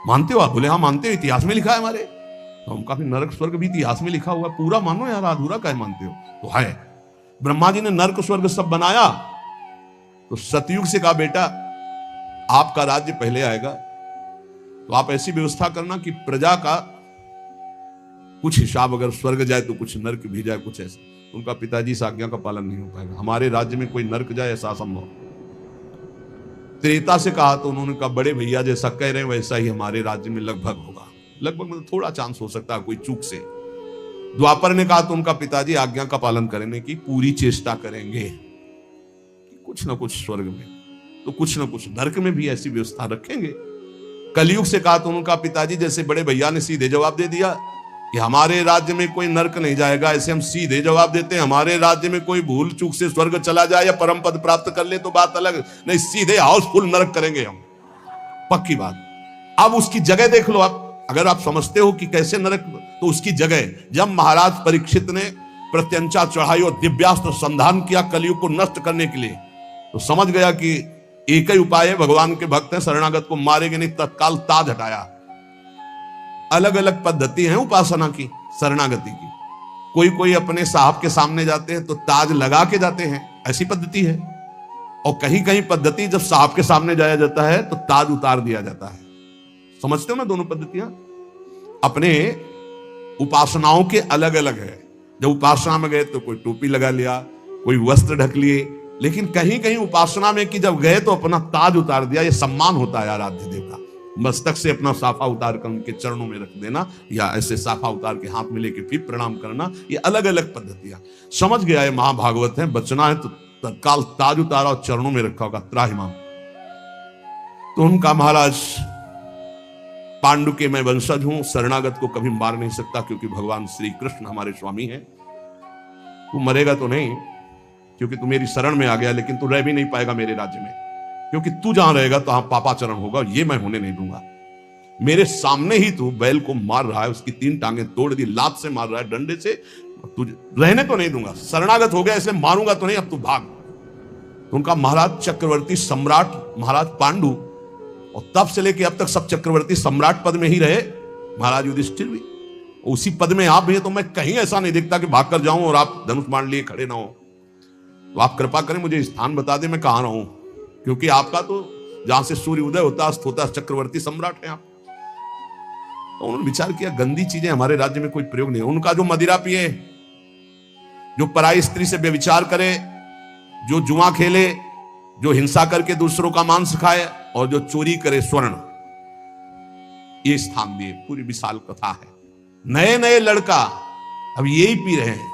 मानते हो आप? बोले हाँ मानते हो, इतिहास में लिखा है हमारे। तो हम कहा नरक स्वर्ग भी इतिहास में लिखा हुआ, पूरा मानो यार, अधूरा क्या मानते हो? तो है। ब्रह्मा जी ने नरक स्वर्ग सब बनाया। तो सतयुग से कहा बेटा आपका राज्य पहले आएगा, तो आप ऐसी व्यवस्था करना कि प्रजा का कुछ हिसाब, अगर स्वर्ग जाए तो कुछ नरक भी जाए, कुछ ऐसा। उनका पिताजी इस आज्ञा का पालन नहीं हो पाएगा, हमारे राज्य में कोई नरक जाए ऐसा असंभव। त्रेता से कहा तो उन्होंने कहा बड़े भैया जैसा कह रहे हैं वैसा ही हमारे राज्य में लगभग होगा, लगभग मतलब थोड़ा चांस हो सकता है कोई चूक से। द्वापर ने कहा तो उनका पिताजी आज्ञा का पालन करने की पूरी चेष्टा करेंगे कि कुछ ना कुछ स्वर्ग में तो कुछ ना कुछ नरक में भी ऐसी व्यवस्था रखेंगे। कलयुग से कहा तो उनका पिताजी जैसे बड़े भैया ने सीधे जवाब दे दिया कि हमारे राज्य में कोई नरक नहीं जाएगा, ऐसे हम सीधे जवाब देते हैं हमारे राज्य में कोई भूल चूक से स्वर्ग चला जाए या परम पद प्राप्त कर ले तो बात अलग, नहीं सीधे हाउसफुल नरक करेंगे हम, पक्की बात। अब उसकी जगह देख लो आप, अगर आप समझते हो कि कैसे नरक, तो उसकी जगह जब महाराज परीक्षित ने प्रत्यंचा चढ़ाई और दिव्यास्त्र संधान किया कलयुग को नष्ट करने के लिए, तो समझ गया कि एक ही उपाय है, भगवान के भक्त हैं, शरणागत को मारेंगे नहीं, तत्काल ताज हटाया। अलग अलग पद्धति है उपासना की, शरणागति की। कोई कोई अपने साहब के सामने जाते हैं तो ताज लगा के जाते हैं, ऐसी पद्धति है। और कहीं कहीं पद्धति जब साहब के सामने जाया जाता है तो ताज उतार दिया जाता है। समझते हो ना दोनों पद्धतियां? अपने उपासनाओं के अलग अलग है। जब उपासना में गए तो कोई टोपी लगा लिया, कोई वस्त्र ढक लिए, लेकिन कहीं कहीं उपासना में कि जब गए तो अपना ताज उतार दिया। ये सम्मान होता है आराध्य देव का। मस्तक से अपना साफा उतार कर उनके चरणों में रख देना, या ऐसे साफा उतार के हाथ में लेके फिर प्रणाम करना, ये अलग अलग पद्धतियां। समझ गया है महाभागवत है, बचना है तो तत्काल ताज उतारा और चरणों में रखा होगा त्राहिमाम। तो उनका महाराज पांडु के मैं वंशज हूं, शरणागत को कभी मार नहीं सकता क्योंकि भगवान श्री कृष्ण हमारे स्वामी हैं। तू मरेगा तो नहीं क्योंकि तू मेरी शरण में आ गया, लेकिन तू रह भी नहीं पाएगा मेरे राज्य में, क्योंकि तू जहां रहेगा तो पापाचरण होगा, ये मैं होने नहीं दूंगा। मेरे सामने ही तू बैल को मार रहा है, उसकी 3 टांगे तोड़ दी, लात से मार रहा है, डंडे से, तुझे रहने तो नहीं दूंगा। शरणागत हो गया इसलिए मारूंगा तो नहीं, अब तू भाग। तो उनका महाराज चक्रवर्ती सम्राट महाराज पांडु, और तब से लेके अब तक सब चक्रवर्ती सम्राट पद में ही रहे। महाराज युधिष्ठिर भी उसी पद में आप भी हैं, तो मैं कहीं ऐसा नहीं दिखता कि भाग कर जाऊं और आप धनुष बाण लिए खड़े ना हो। तो आप कृपा करें मुझे स्थान बता दें मैं कहां रहूं, क्योंकि आपका तो जहां से सूर्य उदय होता अस्त होता चक्रवर्ती सम्राट है आप। तो उन्होंने विचार किया गंदी चीजें हमारे राज्य में कोई प्रयोग नहीं है। उनका जो मदिरा पिए, जो पराई स्त्री से व्यभिचार करे, जो जुआ खेले, जो हिंसा करके दूसरों का मांस खाए, और जो चोरी करे स्वर्ण, ये स्थान दिए। पूरी विशाल कथा है। नए नए लड़का अब यही पी रहे हैं,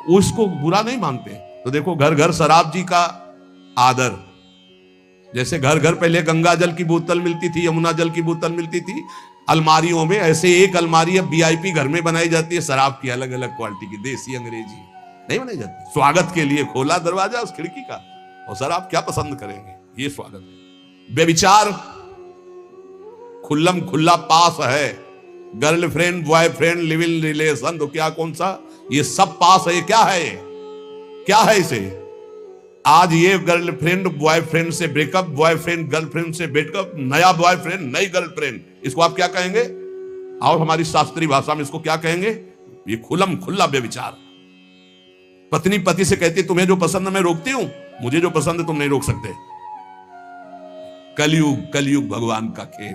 उसको बुरा नहीं मानते। तो देखो घर घर शराब जी का आदर, जैसे घर घर पहले गंगा जल की बोतल मिलती थी, यमुना जल की बोतल मिलती थी अलमारियों में, ऐसे एक अलमारी अब वीआईपी घर में बनाई जाती है शराब की, अलग अलग क्वालिटी की, देसी अंग्रेजी नहीं बनाई जाती। स्वागत के लिए खोला दरवाजा उस खिड़की का, और सर आप क्या पसंद करेंगे, ये स्वागत है। व्यभिचार खुल्लम खुल्ला पास है, girlfriend boyfriend live in relation, तो क्या कौन सा, ये सब पास है। क्या है ये, क्या है इसे? आज ये गर्लफ्रेंड बॉयफ्रेंड से ब्रेकअप, बॉयफ्रेंड गर्लफ्रेंड से ब्रेकअप, नया बॉयफ्रेंड नई गर्लफ्रेंड, इसको आप क्या कहेंगे? आओ हमारी शास्त्रीय भाषा में इसको क्या कहेंगे? ये खुल्लम खुल्ला व्यभिचार। पत्नी पति से कहती तुम्हें जो पसंद है मैं रोकती हूं, मुझे जो पसंद है तुम नहीं रोक सकते। कलयुग, कलयुग भगवान का खेल।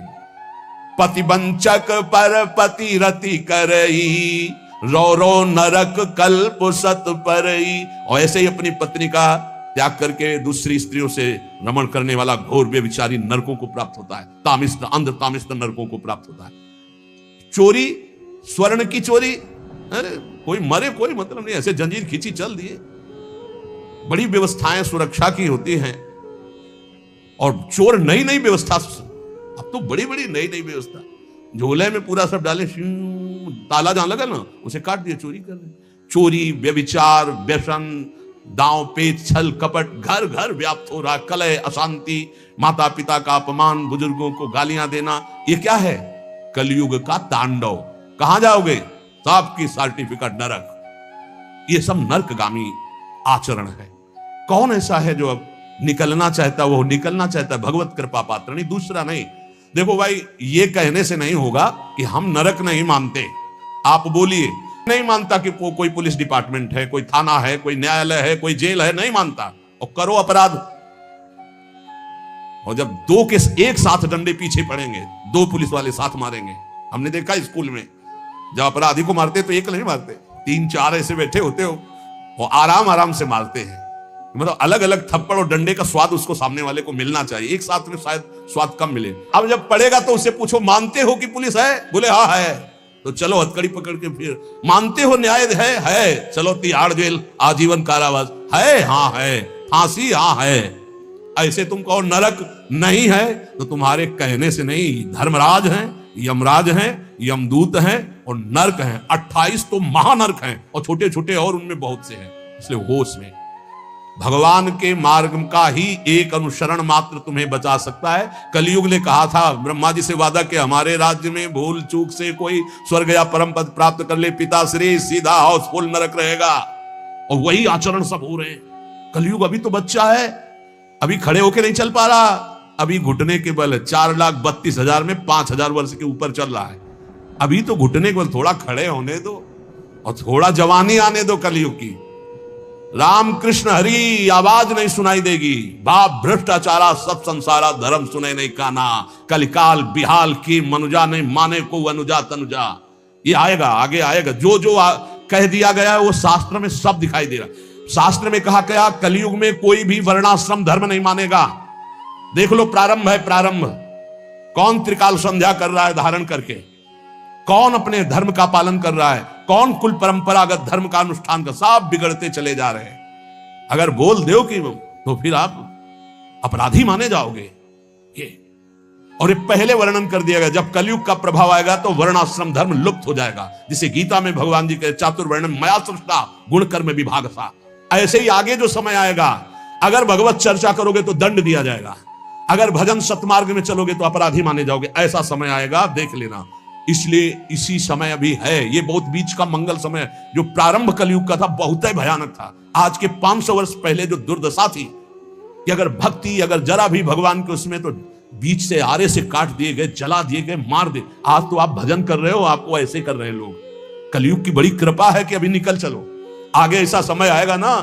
पतिवंचक पर पति रति करई, रो रो नरक कल्प सत परई। और ऐसे ही अपनी पत्नी का त्याग करके दूसरी स्त्रियों से रमण करने वाला घोर व्यभिचारी नरकों को प्राप्त होता है, तामिष्ट अंध तामिष्ट नरकों को प्राप्त होता है। चोरी, स्वर्ण की चोरी, अरे कोई मरे कोई मतलब नहीं, ऐसे जंजीर खींची चल दिए। बड़ी व्यवस्थाएं सुरक्षा की होती हैं, और चोर नई नई व्यवस्था, अब तो बड़ी बड़ी नई नई व्यवस्था, झोले में पूरा सब डाले, ताला जहां लगा ना उसे काट दिया, चोरी कर रहे। चोरी, व्यभिचार, व्यसन, दांव पेच, छल कपट घर घर व्याप्त हो रहा। कलह, अशांति, माता पिता का अपमान, बुजुर्गों को गालियां देना, ये क्या है? कलयुग का तांडव। कहां जाओगे? सबकी सर्टिफिकेट नरक। ये सब नरकगामी आचरण है। कौन ऐसा है जो अब निकलना चाहता है? वो निकलना चाहता है भगवत कृपा पात्र, नहीं दूसरा नहीं। देखो भाई, ये कहने से नहीं होगा कि हम नरक नहीं मानते। आप बोलिए नहीं मानता कि कोई पुलिस डिपार्टमेंट है, कोई थाना है, कोई न्यायालय है, कोई जेल है, नहीं मानता, और करो अपराध, और जब दो के एक साथ डंडे पीछे पड़ेंगे, दो पुलिस वाले साथ मारेंगे। हमने देखा स्कूल में जब अपराधी को मारते तो एक नहीं मारते, 3-4 ऐसे बैठे होते हो और आराम आराम से मारते हैं। मतलब अलग अलग थप्पड़ और डंडे का स्वाद उसको सामने वाले को मिलना चाहिए, एक साथ में शायद स्वाद कम मिले। अब जब पड़ेगा तो उससे पूछो मानते हो कि पुलिस है? बोले हाँ है, तो चलो हथकड़ी पकड़ के फिर मानते हो न्याय है, चलो तिहाड़ जेल, आजीवन कारावास है, हाँ है, फांसी हाँ है। ऐसे तुम कहो नरक नहीं है तो तुम्हारे कहने से नहीं, धर्मराज हैं, यमराज हैं, यमदूत हैं और नरक हैं। 28 तो महानरक हैं और छोटे छोटे और उनमें बहुत से हैं। इसलिए होश में भगवान के मार्ग का ही एक अनुसरण मात्र तुम्हें बचा सकता है। कलयुग ने कहा था ब्रह्मा जी से वादा कि हमारे राज्य में भूल चूक से कोई स्वर्ग या परम पद प्राप्त कर ले, पिताश्री सीधा हाउसफुल नरक रहेगा। और वही आचरण सब हो रहे हैं। कलयुग अभी तो बच्चा है, अभी खड़े होके नहीं चल पा रहा, अभी घुटने के बल 4,32,000 में 5,000 वर्ष के ऊपर चल रहा है। अभी तो घुटने के बल, थोड़ा खड़े होने दो और थोड़ा जवानी आने दो कलयुग की। राम कृष्ण हरि आवाज नहीं सुनाई देगी, बाप भ्रष्टाचारा सब संसारा, धर्म सुने नहीं काना, कलिकाल बिहाल की मनुजा नहीं माने को अनुजा तनुजा। ये आएगा, आगे आएगा। जो जो कह दिया गया है वो शास्त्र में सब दिखाई दे रहा है। शास्त्र में कहा गया कलयुग में कोई भी वर्णाश्रम धर्म नहीं मानेगा। देख लो, प्रारंभ है, प्रारंभ कौन त्रिकाल संध्या कर रहा है धारण करके, कौन अपने धर्म का पालन कर रहा है, कौन कुल परंपरागत धर्म का अनुष्ठान का, सब बिगड़ते चले जा रहे हैं। अगर बोल दो कि तो फिर आप अपराधी माने जाओगे। ये और ये पहले वर्णन कर दिया गया, जब कलयुग का प्रभाव आएगा तो वर्णाश्रम धर्म लुप्त हो जाएगा। जिसे गीता में भगवान जी के चातुर्वर्ण्यम मया सृष्टा गुण कर्म विभागसा। ऐसे ही आगे जो समय आएगा, अगर भगवत चर्चा करोगे तो दंड दिया जाएगा, अगर भजन सतमार्ग में चलोगे तो अपराधी माने जाओगे। ऐसा समय आएगा, देख लेना। इसलिए इसी समय अभी है, ये बहुत बीच का मंगल समय जो प्रारंभ कलयुग का था बहुत ही भयानक था। आज के 500 वर्ष पहले जो दुर्दशा थी कि अगर भक्ति अगर जरा भी भगवान के उसमें, तो बीच से आरे से काट दिए गए, जला दिए गए, मार दे। आज तो आप भजन कर रहे हो, आपको ऐसे कर रहे हैं लोग। कलयुग की बड़ी कृपा है कि अभी निकल चलो। आगे ऐसा समय आएगा ना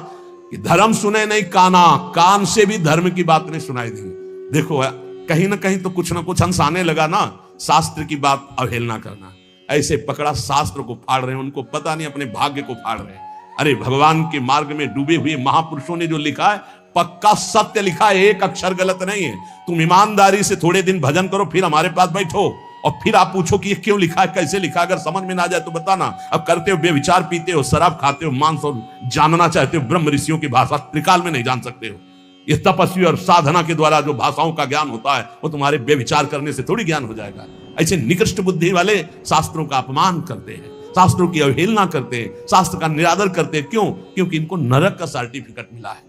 कि धर्म सुने नहीं काना, कान से भी धर्म की बात नहीं सुनाई देगी। देखो कहीं ना कहीं तो कुछ ना कुछ अंश आने लगा ना, शास्त्र की बात अवहेलना करना। ऐसे पकड़ा शास्त्र को फाड़ रहे हैं, उनको पता नहीं अपने भाग्य को फाड़ रहे हैं। अरे भगवान के मार्ग में डूबे हुए महापुरुषों ने जो लिखा है पक्का सत्य लिखा है, एक अक्षर गलत नहीं है। तुम ईमानदारी से थोड़े दिन भजन करो, फिर हमारे पास बैठो और फिर आप पूछो कि ये क्यों लिखा है, कैसे लिखा है। अगर समझ में ना जाए तो बताना। अब करते हो बेविचार, पीते हो शराब, खाते हो मांस और जानना चाहते हो ब्रह्म ऋषियों की भाषा, त्रिकाल में नहीं जान सकते हो। ये तपस्वी और साधना के द्वारा जो भाषाओं का ज्ञान होता है वो तुम्हारे बेविचार करने से थोड़ी ज्ञान हो जाएगा। ऐसे निकृष्ट बुद्धि वाले शास्त्रों का अपमान करते हैं, शास्त्रों की अवहेलना करते हैं, शास्त्र का निरादर करते हैं। क्यों? क्योंकि इनको नरक का सर्टिफिकेट मिला है।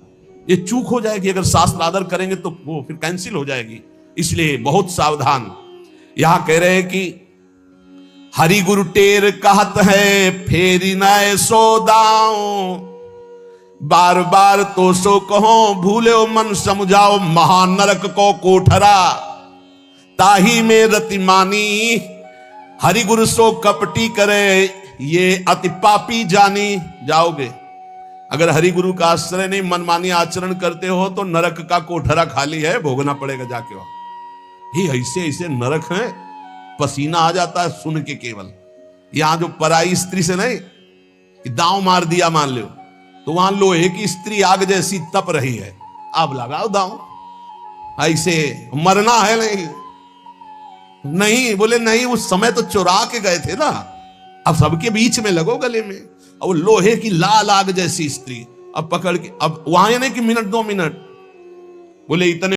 ये चूक हो जाएगी, अगर शास्त्र आदर करेंगे तो वो फिर कैंसिल हो जाएगी। इसलिए बहुत सावधान। यहां कह रहे हैं कि हरि गुरु टेर कहत है फेरी नए सोदाओ, बार बार तो सो कहो भूले मन समझाओ, महानरक को कोठरा ताही में रतिमानी, हरि गुरु सो कपटी करे ये अति पापी जानी। जाओगे अगर हरि गुरु का आश्रय नहीं, मनमानी आचरण करते हो तो नरक का कोठरा खाली है, भोगना पड़ेगा जाके वहां। ही ऐसे ऐसे नरक है, पसीना आ जाता है सुन के। केवल यहां जो पराई स्त्री से नहीं कि दांव मार दिया मान लो, तो वहां लोहे की स्त्री आग जैसी तप रही है, अब लगाओ दांव। ऐसे मरना है नहीं बोले नहीं, उस समय तो चुरा के गए थे ना, अब सबके बीच में लगो गले में। और लोहे की लाल आग जैसी स्त्री अब पकड़ के, अब वहां नहीं कि मिनट 2 मिनट, बोले इतने